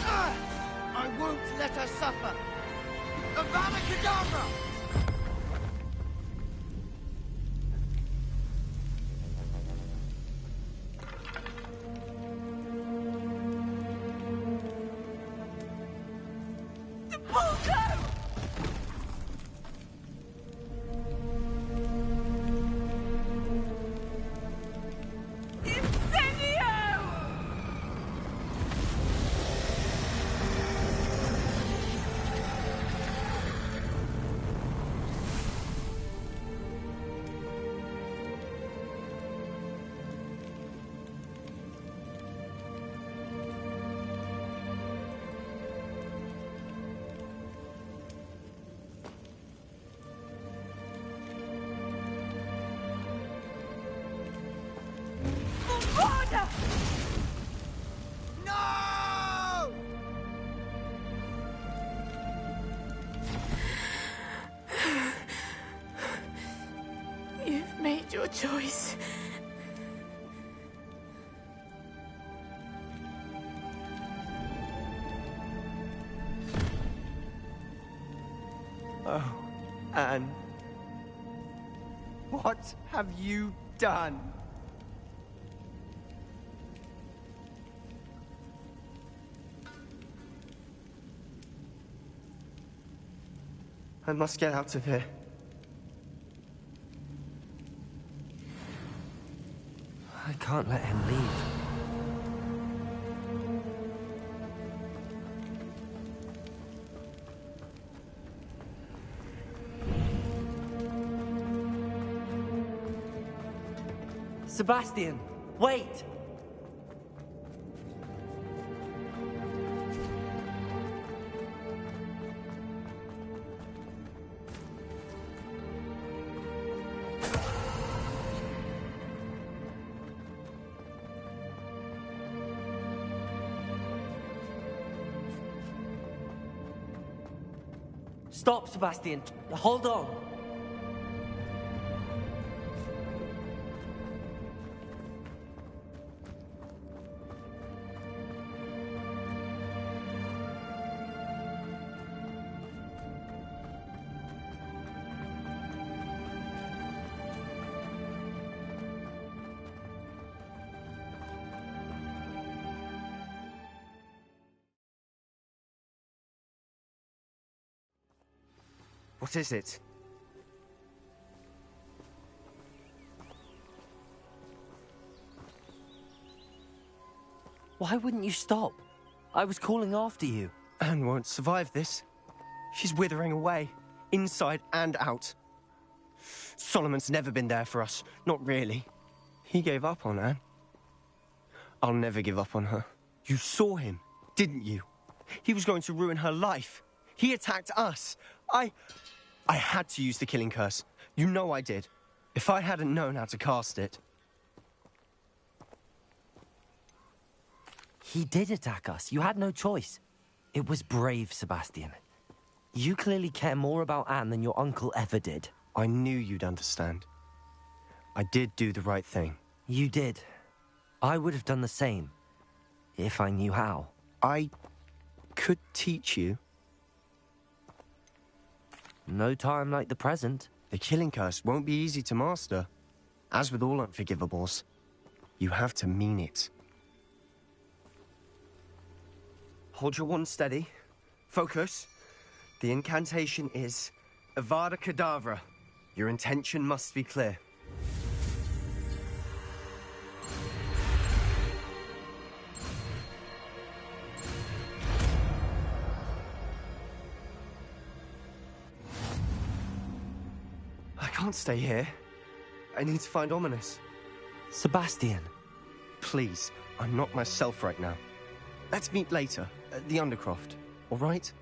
I won't let her suffer. Avada Kedavra! No! You've made your choice. Oh, Anne. What have you done? I must get out of here. I can't let him leave. Sebastian, wait! Stop, Sebastian. Hold on. What is it? Why wouldn't you stop? I was calling after you. Anne won't survive this. She's withering away, inside and out. Solomon's never been there for us, not really. He gave up on Anne. I'll never give up on her. You saw him, didn't you? He was going to ruin her life. He attacked us. I had to use the killing curse. You know I did. If I hadn't known how to cast it... He did attack us. You had no choice. It was brave, Sebastian. You clearly care more about Anne than your uncle ever did. I knew you'd understand. I did do the right thing. You did. I would have done the same, if I knew how. I could teach you. No time like the present. The killing curse won't be easy to master. As with all unforgivables, you have to mean it. Hold your wand steady. Focus. The incantation is Avada Kedavra. Your intention must be clear. I can't stay here. I need to find Ominous. Sebastian. Please, I'm not myself right now. Let's meet later, at the Undercroft, all right?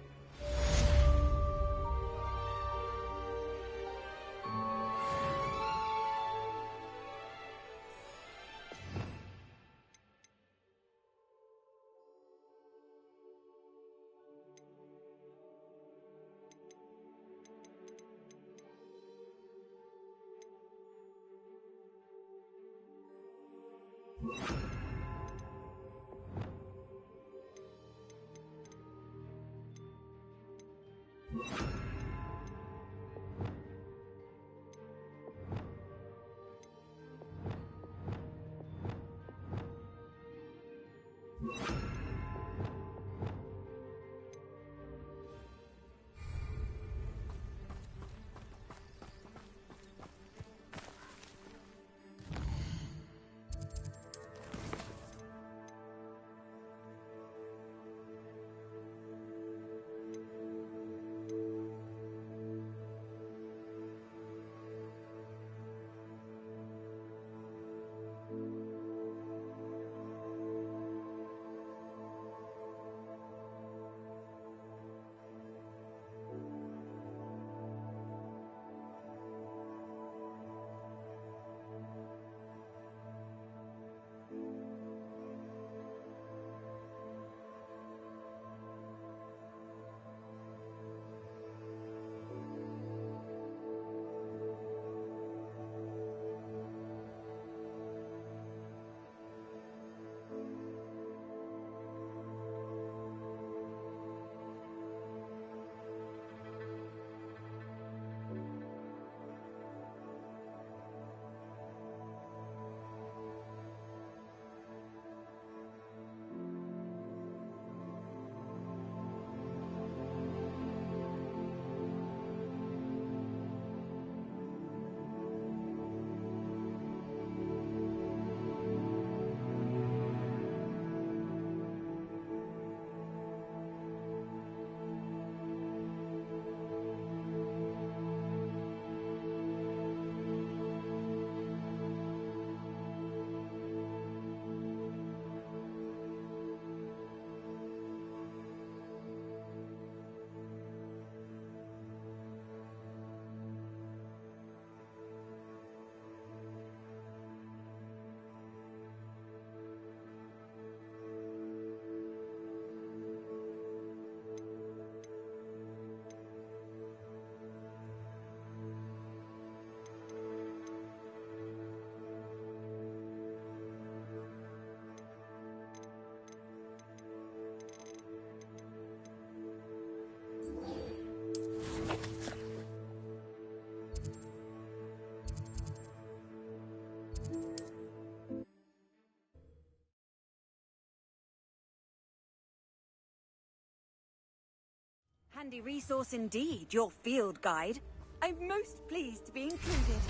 Handy resource indeed, your field guide. I'm most pleased to be included.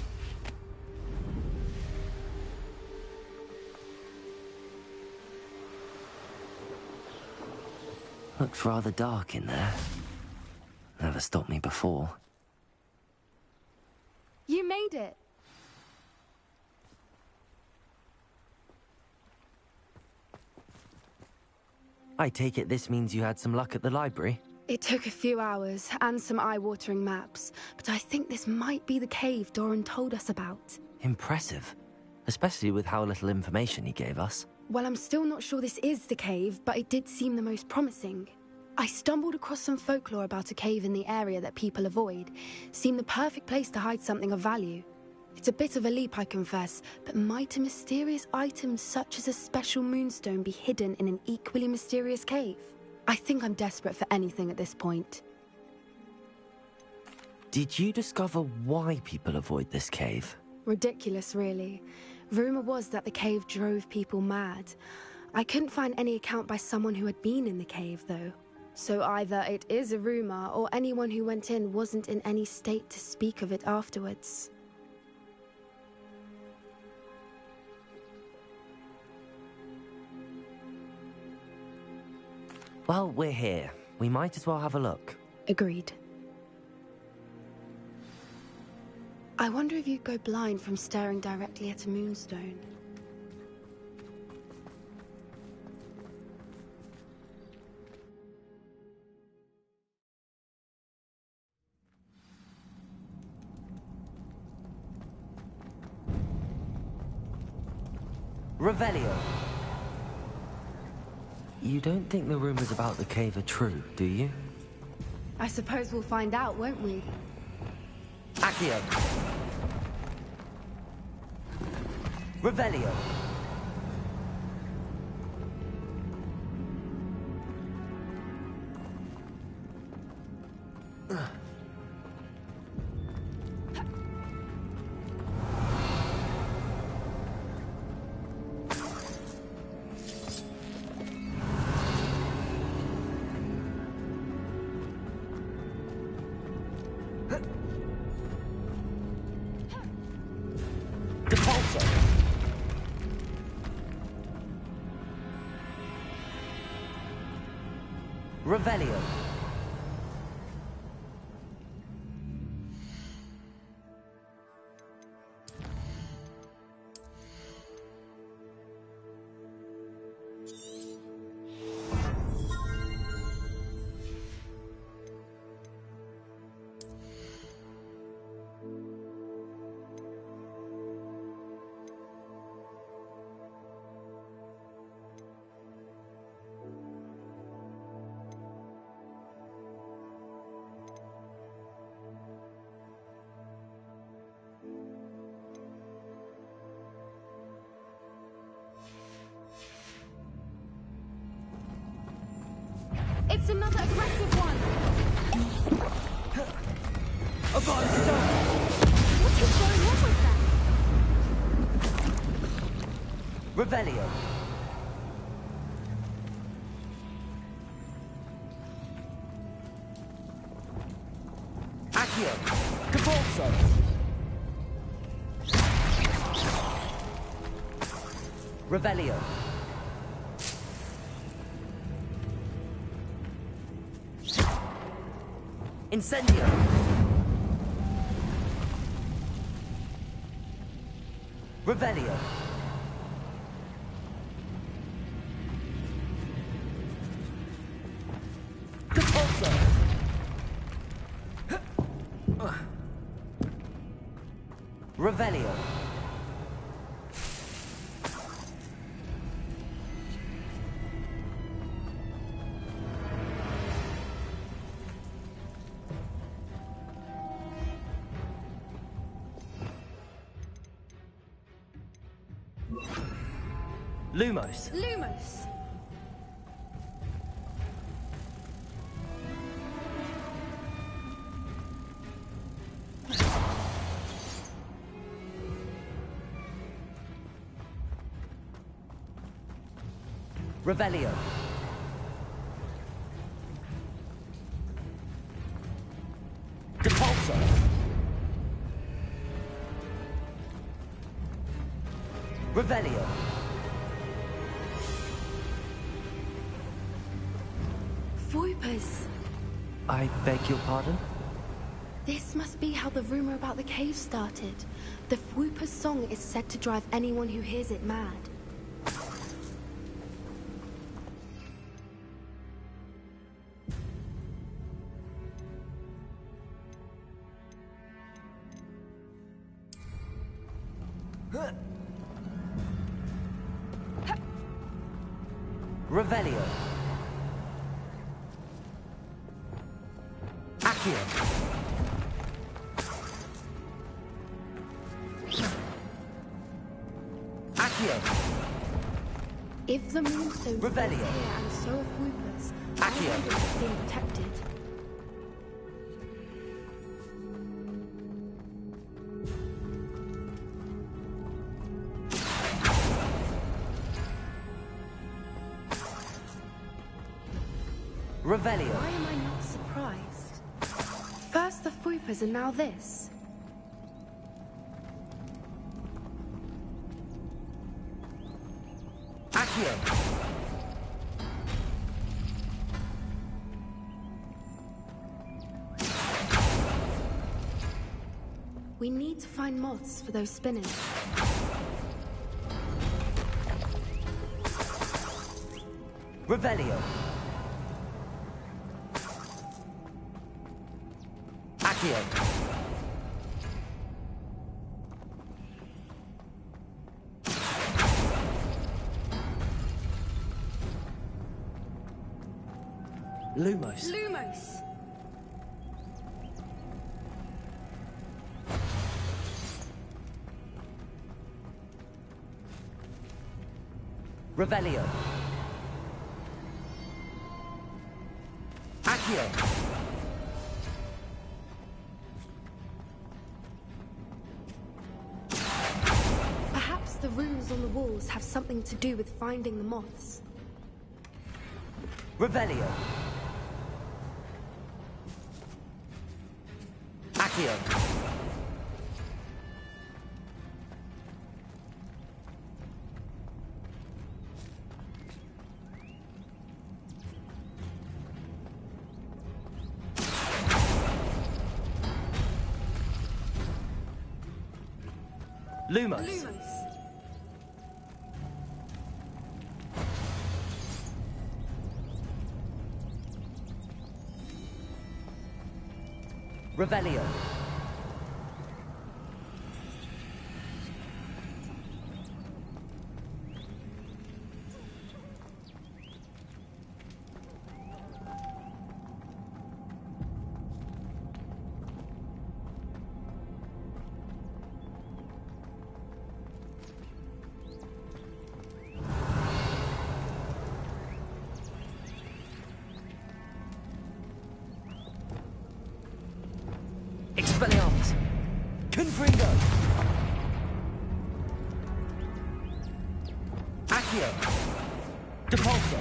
Looks rather dark in there. Never stopped me before. You made it. I take it this means you had some luck at the library? It took a few hours and some eye-watering maps, but I think this might be the cave Doran told us about. Impressive. Especially with how little information he gave us. Well, I'm still not sure this is the cave, but it did seem the most promising. I stumbled across some folklore about a cave in the area that people avoid. Seemed the perfect place to hide something of value. It's a bit of a leap, I confess, but might a mysterious item such as a special moonstone be hidden in an equally mysterious cave? I think I'm desperate for anything at this point. Did you discover why people avoid this cave? Ridiculous, really. Rumor was that the cave drove people mad. I couldn't find any account by someone who had been in the cave, though. So either it is a rumor, or anyone who went in wasn't in any state to speak of it afterwards. Well, we're here. We might as well have a look. Agreed. I wonder if you'd go blind from staring directly at a moonstone. Revelio. You don't think the rumors about the cave are true, do you? I suppose we'll find out, won't we? Accio. Revelio. Repulsor. Revelio. It's another aggressive one! What is going on with that? Revelio. Accio. Repulsor. Revelio. Incendio! Revelio! Repulsor! Revelio! Lumos. Lumos! Revelio. Repulsor. Revelio. Voipers. I beg your pardon? This must be how the rumor about the cave started. The Fwooper's song is said to drive anyone who hears it mad. Revelio. Accio. Accio. If the Moonstone is Revelio. here and so are Fwoopers, Accio. I wonder if it's being protected. Revelio. Why am I not surprised? First the Fwoopers and now this. Accio. We need to find moths for those spinners. Revelio. Accio. Lumos. Lumos! Revelio. Accio. Perhaps the runes on the walls have something to do with finding the moths. Revelio. Accio. Lumos. Revelio. Expelliarmus! Confringo! Accio! Depulso!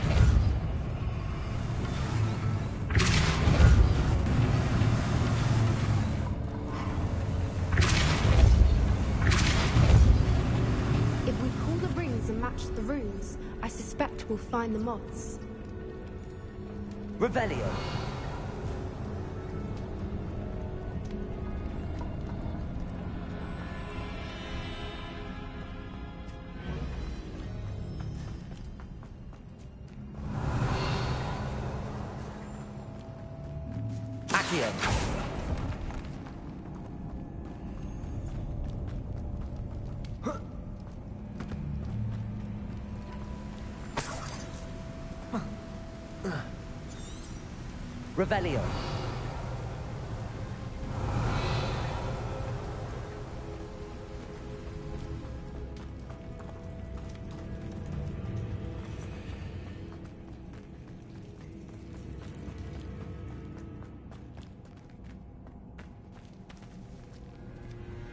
If we pull the rings and match the runes, I suspect we'll find the moths. Revelio! Accio! Revelio.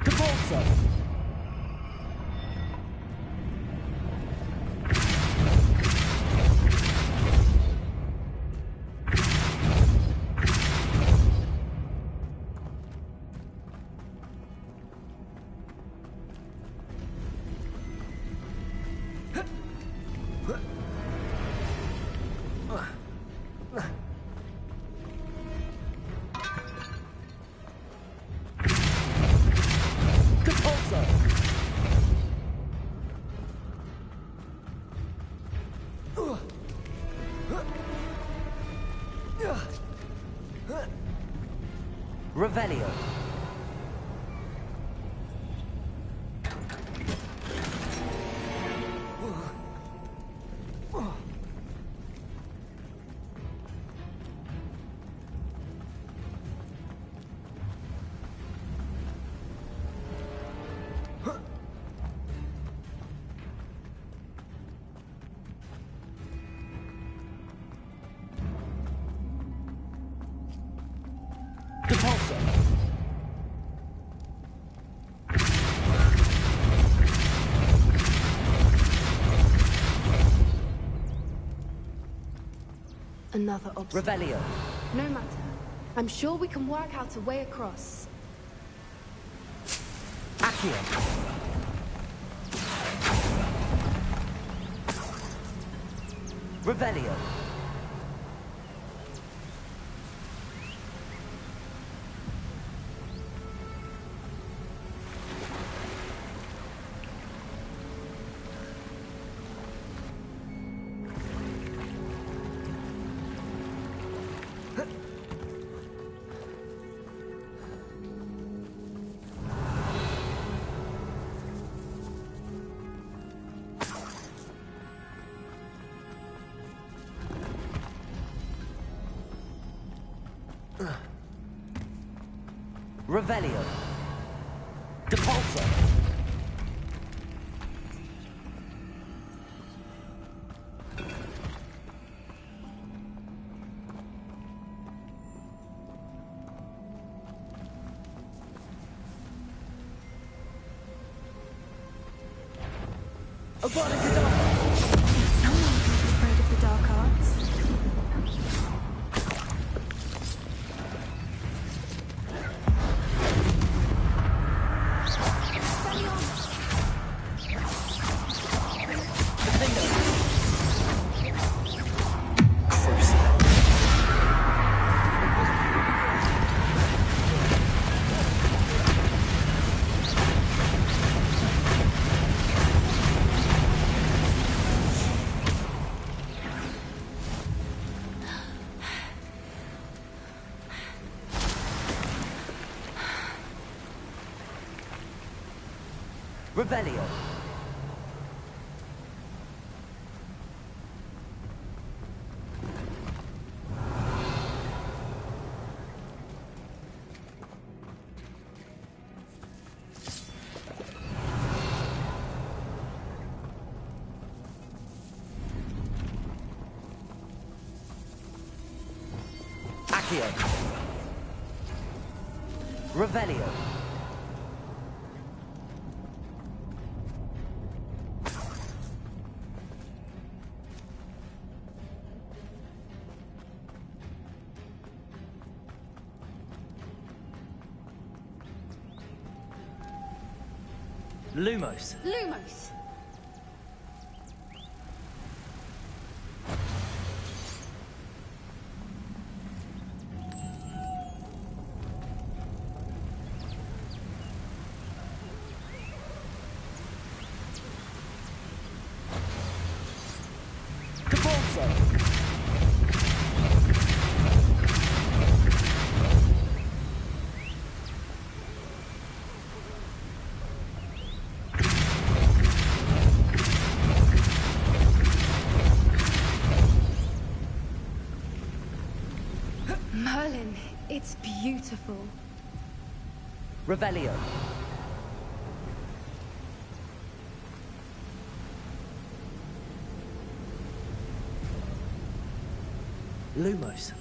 Depulso. Revelio. Depulso. Another obstacle. Revelio. No matter. I'm sure we can work out a way across. Accio. Revelio. Revelio. Depulso. Someone can't be afraid of the dark arts. Revelio. Accio. Revelio. Lumos. Lumos! Merlin, it's beautiful. Revelio. Lumos.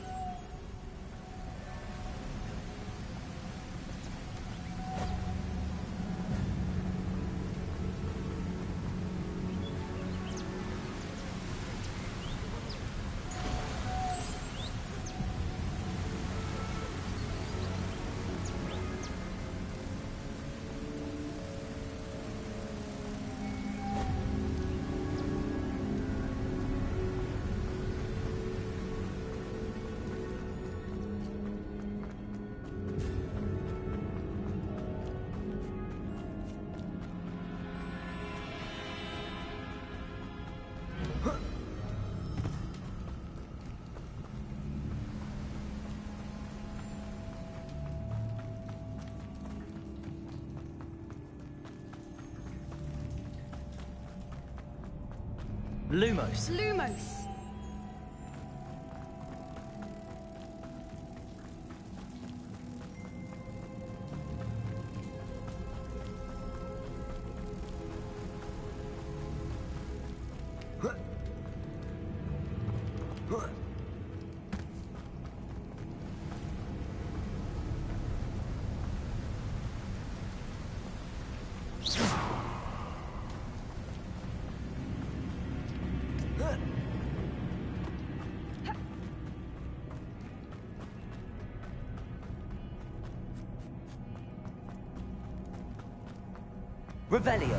Lumos. Lumos! Revelio.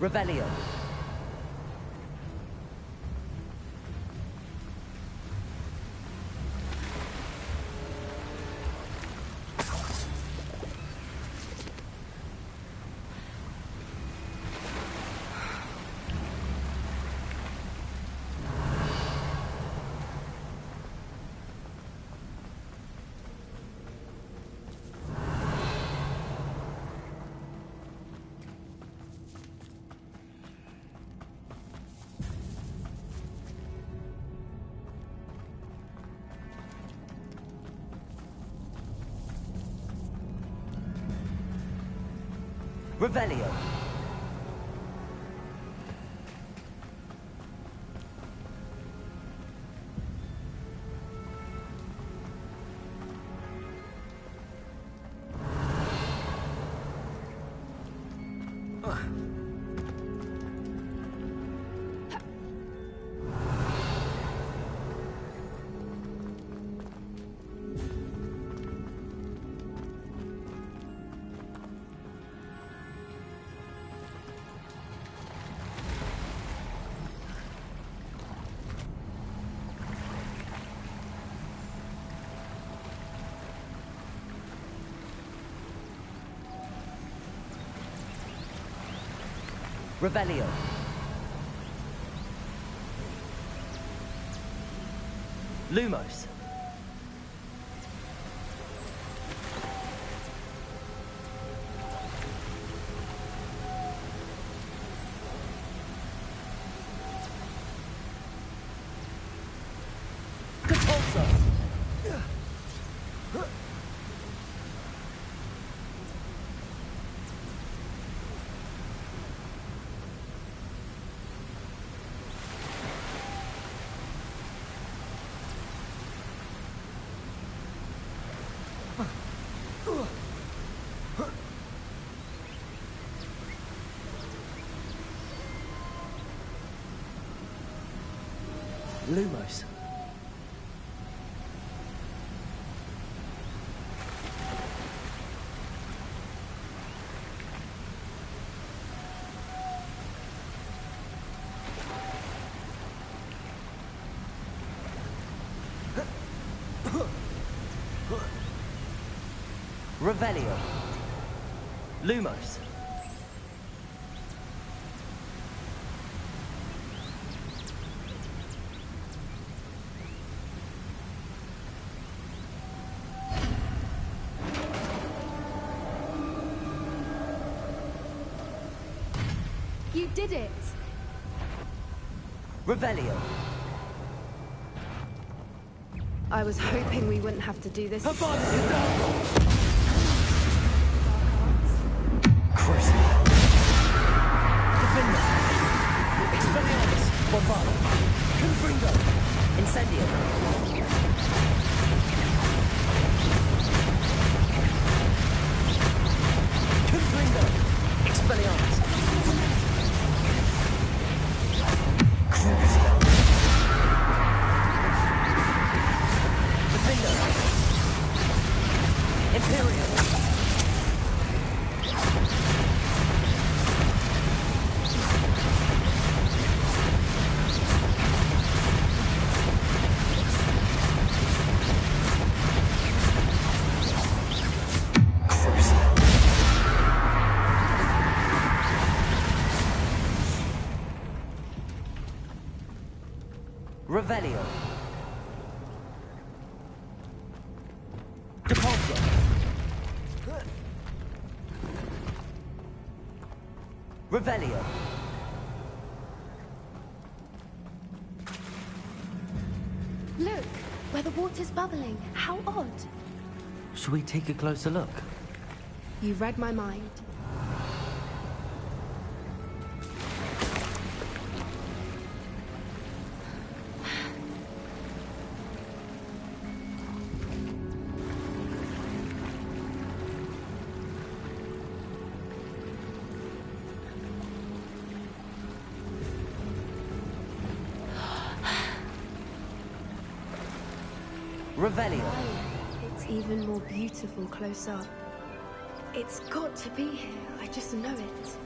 Revelio. Revelio. Revelio. Lumos. Lumos. Revelio. Lumos. You did it! Revelio. I was hoping we wouldn't have to do this. Crucible. Defender. Expelliarmus. Bombard. Confringo. Incendio. Confringo. Expelliarmus. Crucio. Defender. Imperial. Revelio. Depulso. Revelio. Look, where the water's bubbling. How odd. Should we take a closer look? You read my mind. Revelio. It's even more beautiful close up. It's got to be here. I just know it.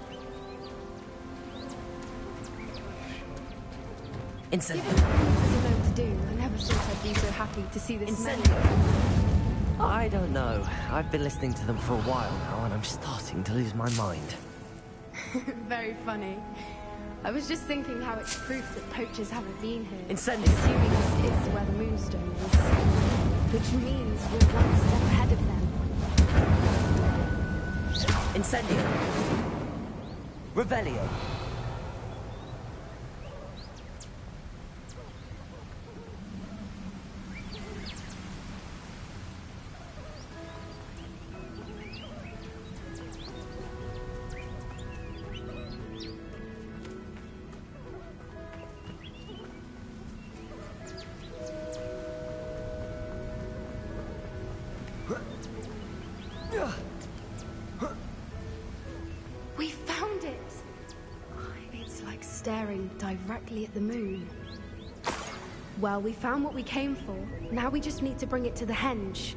Incendio. Given what I know to do, I never thought I'd be so happy to see this Incendio. I don't know. I've been listening to them for a while now, and I'm starting to lose my mind. Very funny. I was just thinking how it's proof that poachers haven't been here. Incendio. Assuming this is where the moonstone is. Which means we're one step ahead of them. Incendio. Revelio. We found it! It's like staring directly at the moon. Well, we found what we came for. Now we just need to bring it to the henge.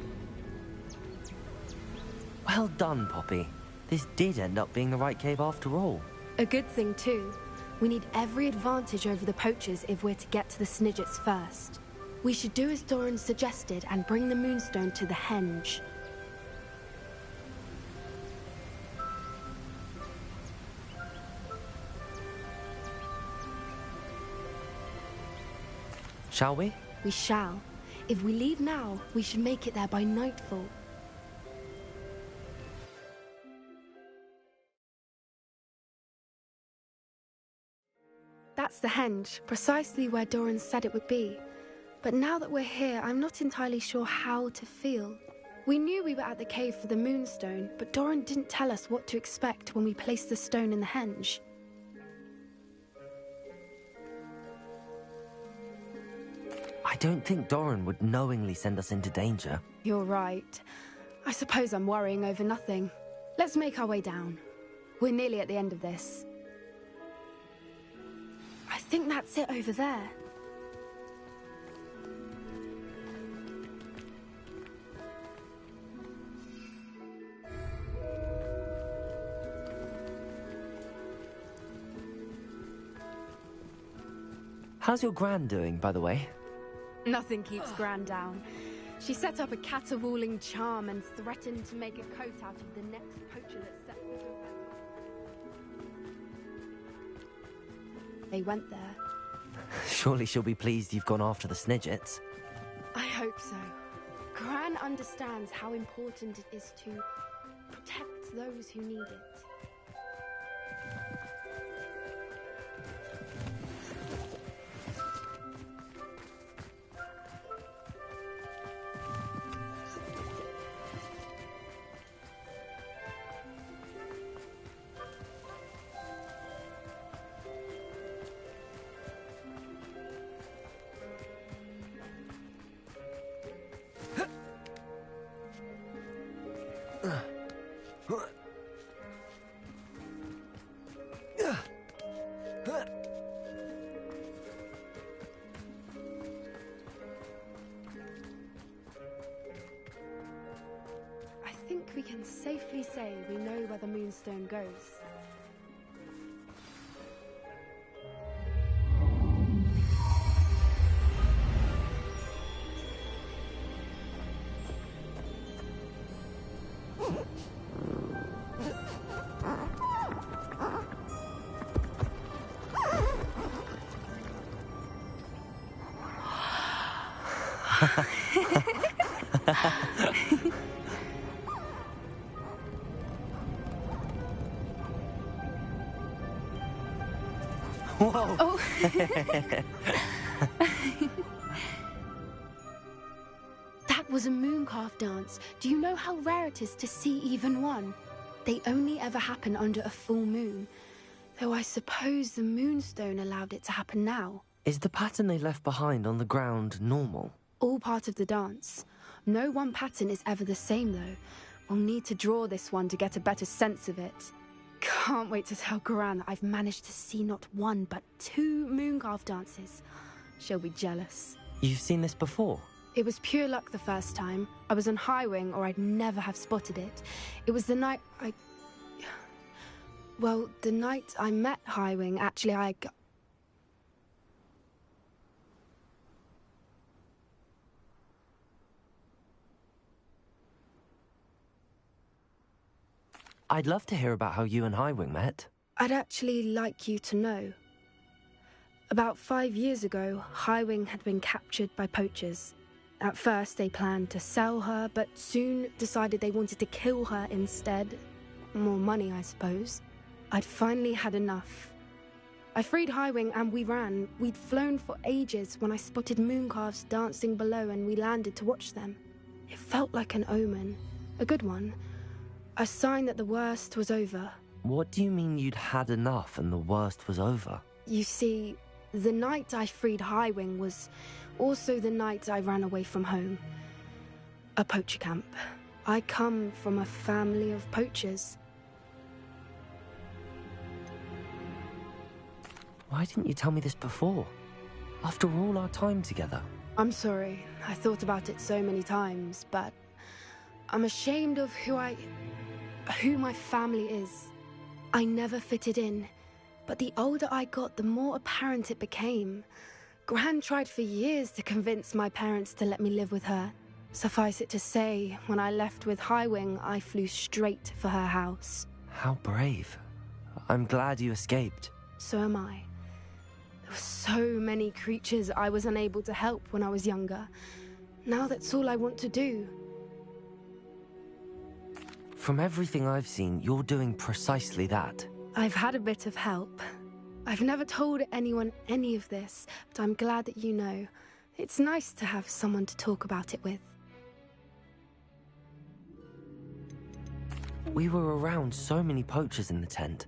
Well done, Poppy. This did end up being the right cave after all. A good thing, too. We need every advantage over the poachers if we're to get to the Snidgets first. We should do as Doran suggested and bring the moonstone to the henge. Shall we? We shall. If we leave now, we should make it there by nightfall. That's the henge, precisely where Doran said it would be. But now that we're here, I'm not entirely sure how to feel. We knew we were at the cave for the Moonstone, but Doran didn't tell us what to expect when we placed the stone in the henge. I don't think Doran would knowingly send us into danger. You're right. I suppose I'm worrying over nothing. Let's make our way down. We're nearly at the end of this. I think that's it over there. How's your Gran doing, by the way? Nothing keeps Gran down. She set up a caterwauling charm and threatened to make a coat out of the next poacher that set foot on that. They went there. Surely she'll be pleased you've gone after the Snidgets. I hope so. Gran understands how important it is to protect those who need it. I think we can safely say we know where the Moonstone goes. Whoa! Oh. That was a mooncalf dance. Do you know how rare it is to see even one? They only ever happen under a full moon. Though I suppose the Moonstone allowed it to happen now. Is the pattern they left behind on the ground normal? All part of the dance. No one pattern is ever the same, though. We'll need to draw this one to get a better sense of it. Can't wait to tell Gran that I've managed to see not one, but 2 mooncalf dances. She'll be jealous. You've seen this before? It was pure luck the first time. I was on Highwing, or I'd never have spotted it. It was the night Well, the night I met Highwing, actually, I'd love to hear about how you and Highwing met. I'd actually like you to know. About 5 years ago, Highwing had been captured by poachers. At first, they planned to sell her, but soon decided they wanted to kill her instead. More money, I suppose. I'd finally had enough. I freed Highwing and we ran. We'd flown for ages when I spotted mooncalves dancing below and we landed to watch them. It felt like an omen. A good one. A sign that the worst was over. What do you mean you'd had enough and the worst was over? You see, the night I freed Highwing was also the night I ran away from home. A poacher camp. I come from a family of poachers. Why didn't you tell me this before? After all our time together. I'm sorry. I thought about it so many times, but I'm ashamed of who my family is. I never fitted in, but the older I got, the more apparent it became. Gran tried for years to convince my parents to let me live with her. Suffice it to say, when I left with Highwing, I flew straight for her house. How brave. I'm glad you escaped. So am I. There were so many creatures I was unable to help when I was younger. Now that's all I want to do. From everything I've seen, you're doing precisely that. I've had a bit of help. I've never told anyone any of this, but I'm glad that you know. It's nice to have someone to talk about it with. We were around so many poachers in the tent.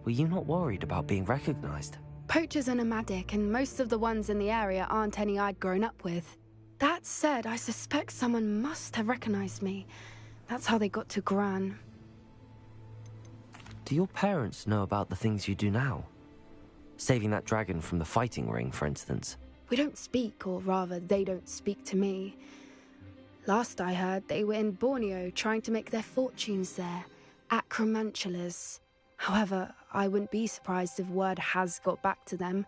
Were you not worried about being recognized? Poachers are nomadic, and most of the ones in the area aren't any I'd grown up with. That said, I suspect someone must have recognized me. That's how they got to Gran. Do your parents know about the things you do now? Saving that dragon from the fighting ring, for instance. We don't speak, or rather, they don't speak to me. Last I heard, they were in Borneo trying to make their fortunes there, acromantulas. However, I wouldn't be surprised if word has got back to them.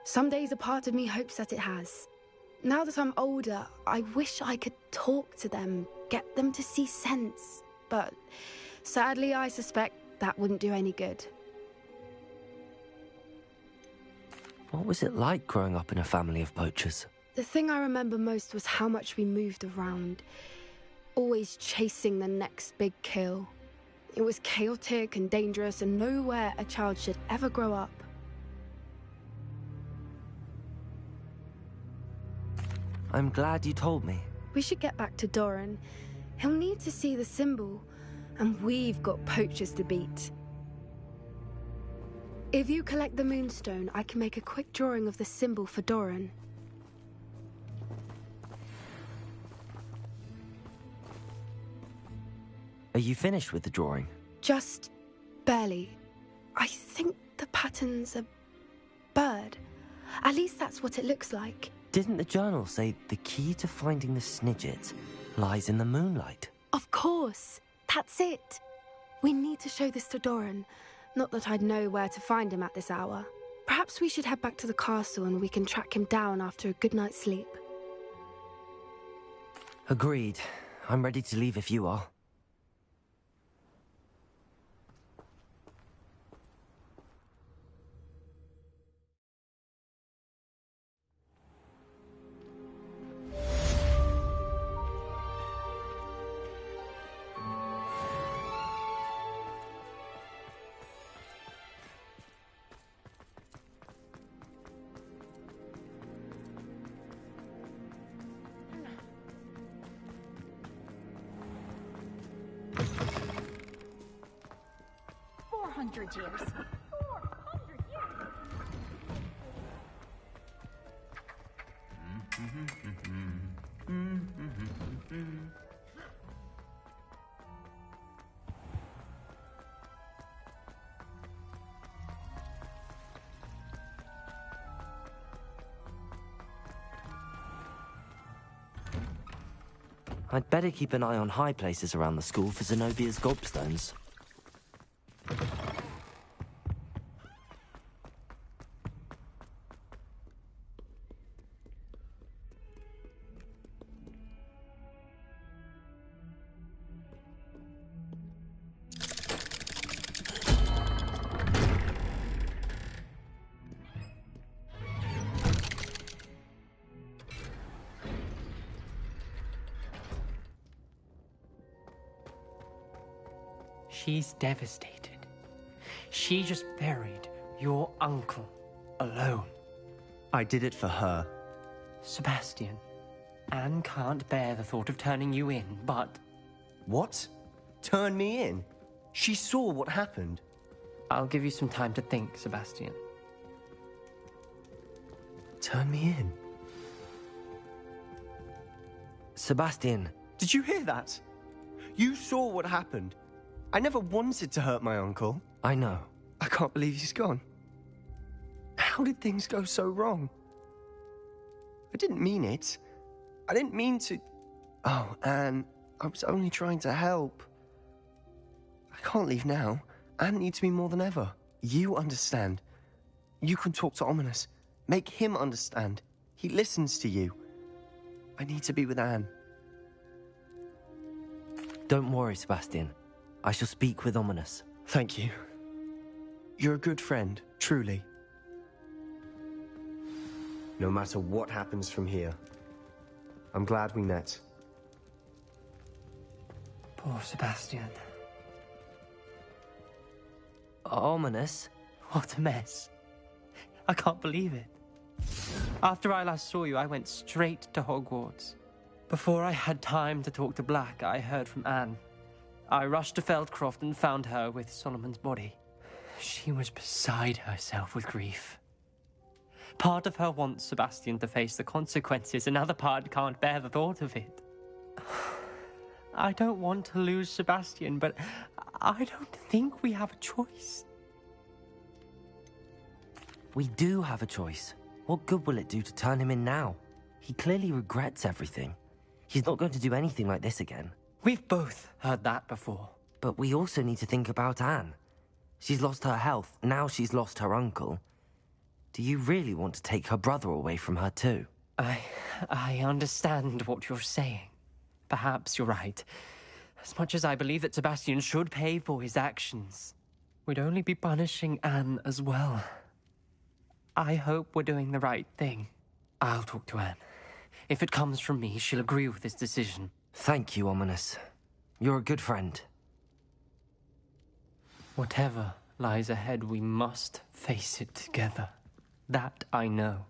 Some days a part of me hopes that it has. Now that I'm older, I wish I could talk to them, get them to see sense. But sadly, I suspect that wouldn't do any good. What was it like growing up in a family of poachers? The thing I remember most was how much we moved around, always chasing the next big kill. It was chaotic and dangerous, and nowhere a child should ever grow up. I'm glad you told me. We should get back to Doran. He'll need to see the symbol, and we've got poachers to beat. If you collect the Moonstone, I can make a quick drawing of the symbol for Doran. Are you finished with the drawing? Just barely. I think the pattern's a bird. At least that's what it looks like. Didn't the journal say the key to finding the Snidget lies in the moonlight? Of course. That's it. We need to show this to Doran. Not that I'd know where to find him at this hour. Perhaps we should head back to the castle and we can track him down after a good night's sleep. Agreed. I'm ready to leave if you are. Years. 400 years. I'd better keep an eye on high places around the school for Zenobia's gobstones. She's devastated. She just buried your uncle alone. I did it for her. Sebastian, Anne can't bear the thought of turning you in, but... What? Turn me in? She saw what happened. I'll give you some time to think, Sebastian. Turn me in? Sebastian. Did you hear that? You saw what happened. I never wanted to hurt my uncle. I know. I can't believe he's gone. How did things go so wrong? I didn't mean it. I didn't mean to... Oh, Anne, I was only trying to help. I can't leave now. Anne needs me more than ever. You understand. You can talk to Ominous. Make him understand. He listens to you. I need to be with Anne. Don't worry, Sebastian. I shall speak with Ominous. Thank you. You're a good friend, truly. no matter what happens from here. I'm glad we met. Poor Sebastian. Ominous? What a mess. I can't believe it. After I last saw you, I went straight to Hogwarts. Before I had time to talk to Black, I heard from Anne. I rushed to Feldcroft and found her with Solomon's body. She was beside herself with grief. Part of her wants Sebastian to face the consequences, another part can't bear the thought of it. I don't want to lose Sebastian, but I don't think we have a choice. We do have a choice. What good will it do to turn him in now? He clearly regrets everything. He's not going to do anything like this again. We've both heard that before. But we also need to think about Anne. She's lost her health, now she's lost her uncle. Do you really want to take her brother away from her too? I understand what you're saying. Perhaps you're right. As much as I believe that Sebastian should pay for his actions, we'd only be punishing Anne as well. I hope we're doing the right thing. I'll talk to Anne. If it comes from me, she'll agree with this decision. Thank you, Ominous. You're a good friend. Whatever lies ahead, we must face it together. That I know.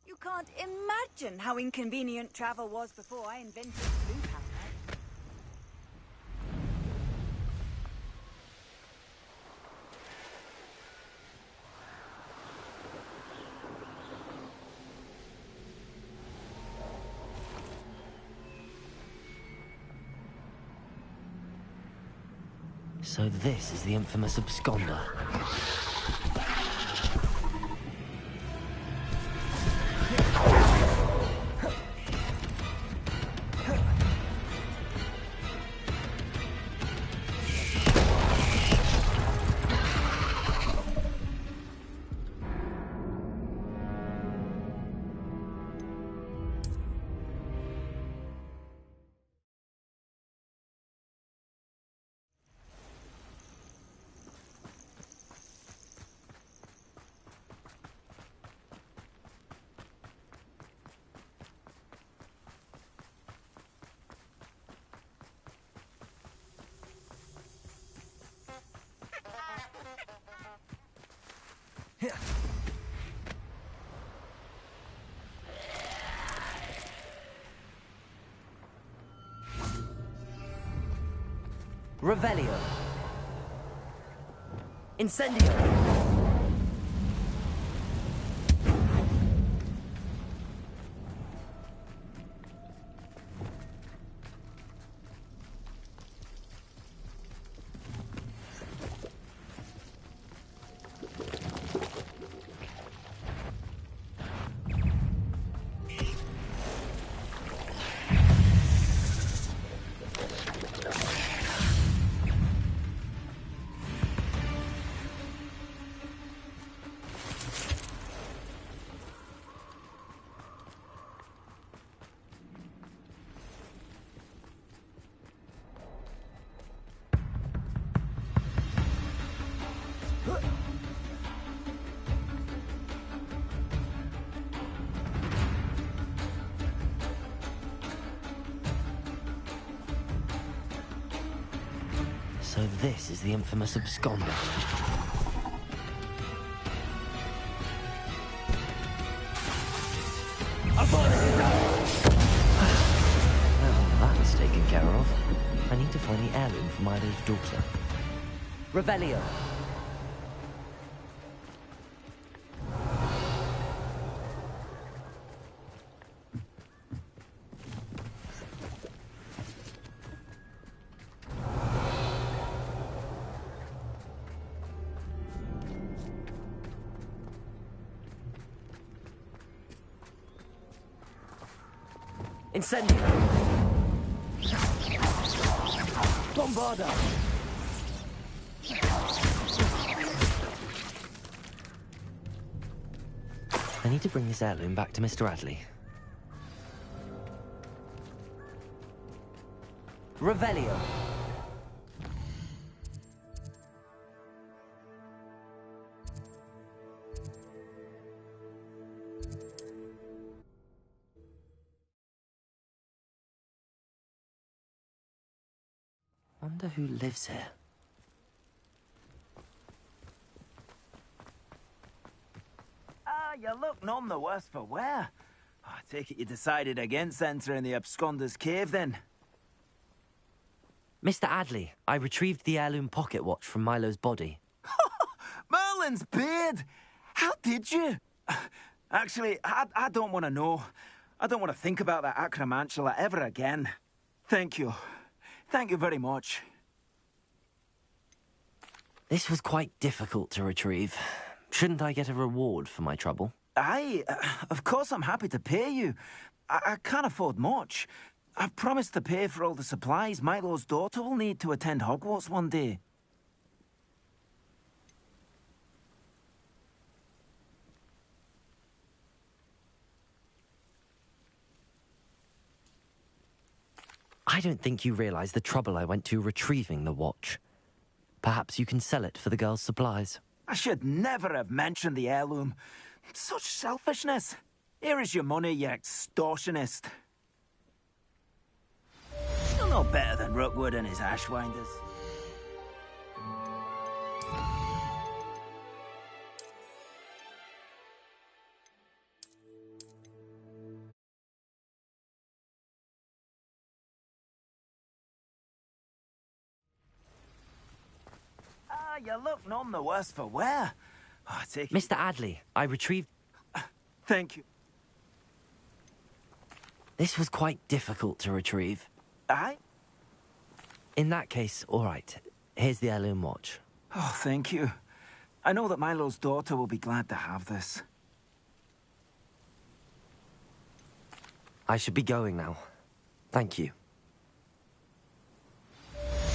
You can't imagine how inconvenient travel was before I invented blue powder. So this is the infamous absconder. Revelio. Incendio. So this is the infamous absconder. Well, that's taken care of. I need to find the heirloom for Milo's daughter. Revelio. Incendio! Bombarda! I need to bring this heirloom back to Mr. Adley. Revelio! Wonder who lives here. Ah, you look none the worse for wear. I take it you decided against entering the absconder's cave, then? Mr. Adley, I retrieved the heirloom pocket watch from Milo's body. Merlin's beard! How did you? Actually, I don't want to know. I don't want to think about that acromantula ever again. Thank you. Thank you very much. This was quite difficult to retrieve. Shouldn't I get a reward for my trouble? Aye, of course I'm happy to pay you. I can't afford much. I've promised to pay for all the supplies Milo's daughter will need to attend Hogwarts one day. I don't think you realize the trouble I went to retrieving the watch. Perhaps you can sell it for the girl's supplies. I should never have mentioned the heirloom. Such selfishness. Here is your money, you extortionist. You're no better than Rookwood and his ashwinders. Ah, you look none the worse for wear. Oh, take Mr. Adley, I retrieved... Thank you. This was quite difficult to retrieve. Aye? In that case, all right. Here's the heirloom watch. Oh, thank you. I know that Milo's daughter will be glad to have this. I should be going now. Thank you.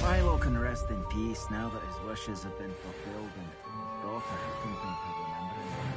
Milo can rest in peace now that his wishes have been fulfilled and his daughter has something to remember him.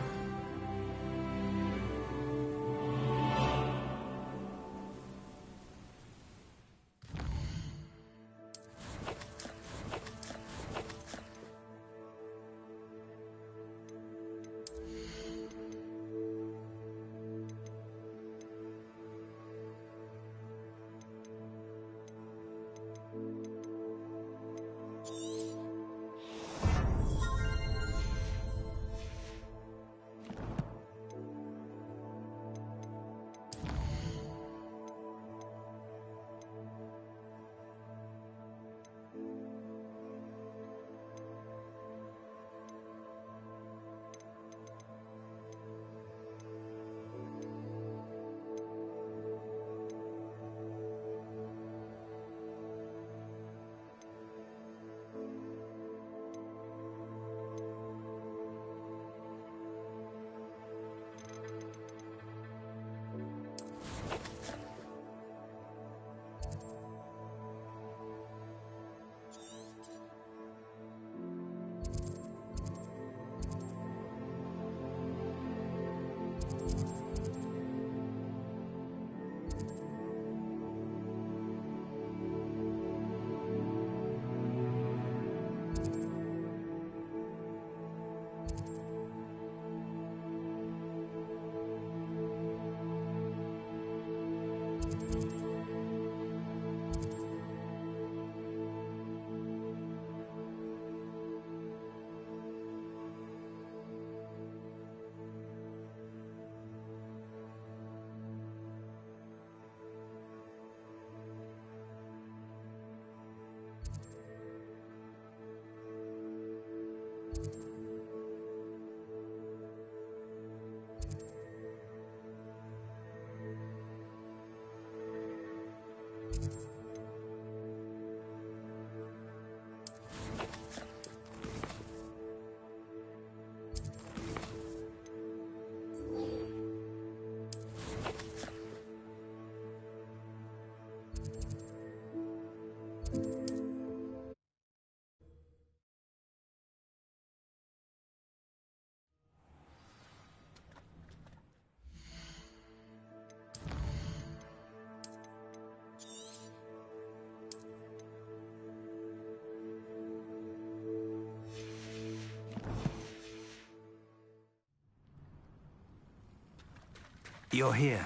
You're here.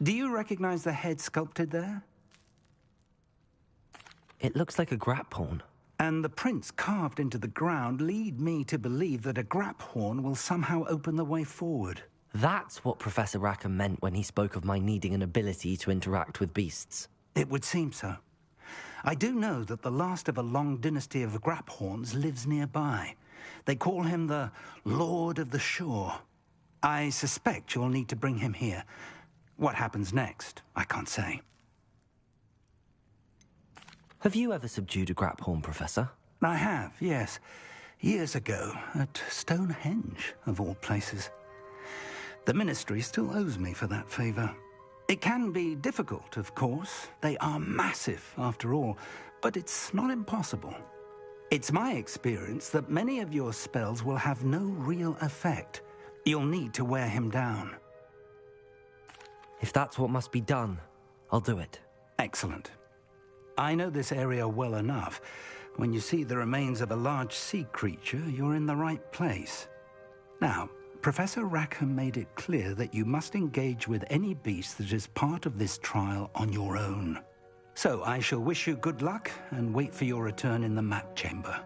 Do you recognize the head sculpted there? It looks like a grap horn. And the prints carved into the ground lead me to believe that a grap horn will somehow open the way forward. That's what Professor Rackham meant when he spoke of my needing an ability to interact with beasts. It would seem so. I do know that the last of a long dynasty of grap horns lives nearby. They call him the Lord of the Shore. I suspect you'll need to bring him here. What happens next, I can't say. Have you ever subdued a grap horn, Professor? I have, yes. Years ago, at Stonehenge, of all places. The Ministry still owes me for that favor. It can be difficult, of course. They are massive, after all, but it's not impossible. It's my experience that many of your spells will have no real effect. You'll need to wear him down. If that's what must be done, I'll do it. Excellent. I know this area well enough. When you see the remains of a large sea creature, you're in the right place. Now, Professor Rackham made it clear that you must engage with any beast that is part of this trial on your own. So I shall wish you good luck and wait for your return in the map chamber.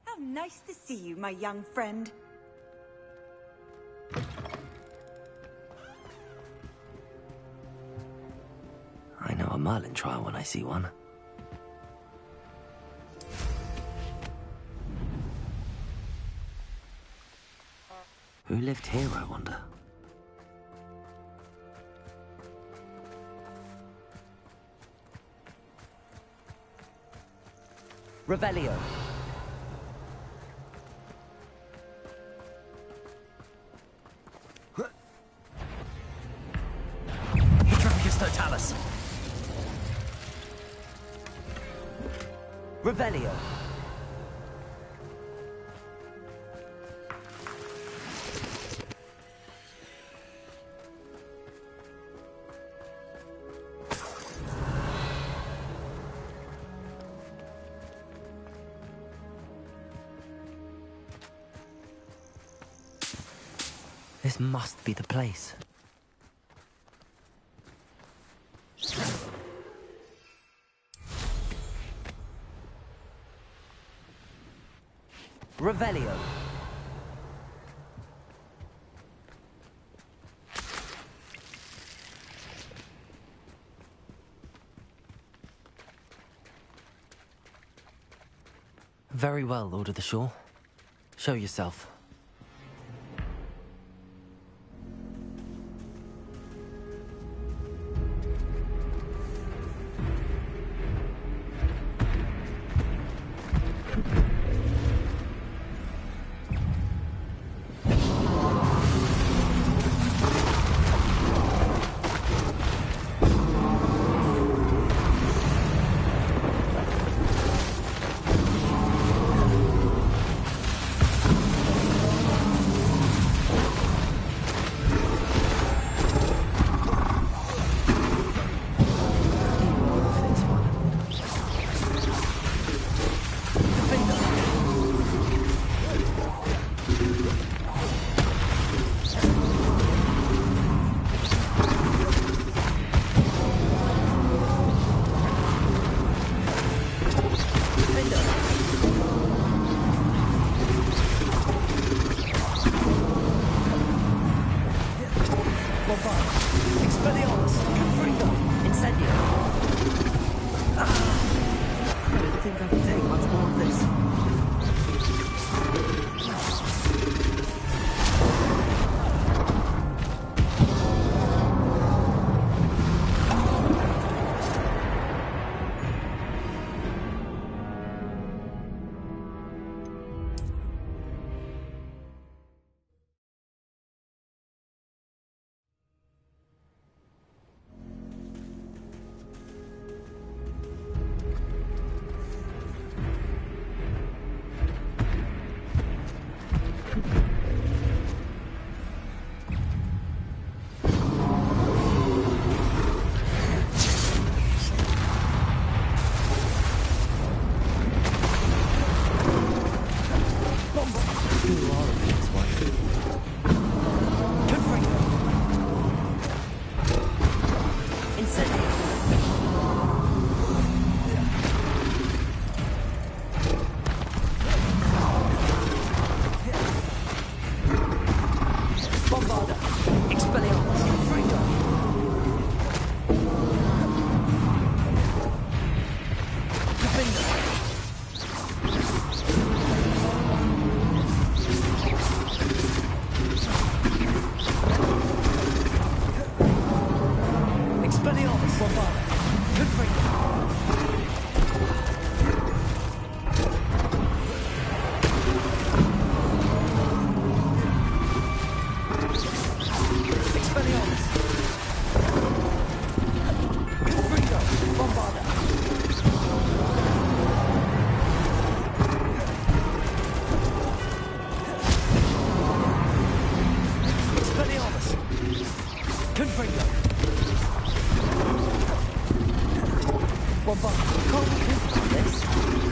How nice to see you, my young friend. I know a Merlin trial when I see one. Who lived here, I wonder? Revelio. Totalis. Revelio. This must be the place. Revelio. Very well, Lord of the Shore. Show yourself. Well, but can't we think about this?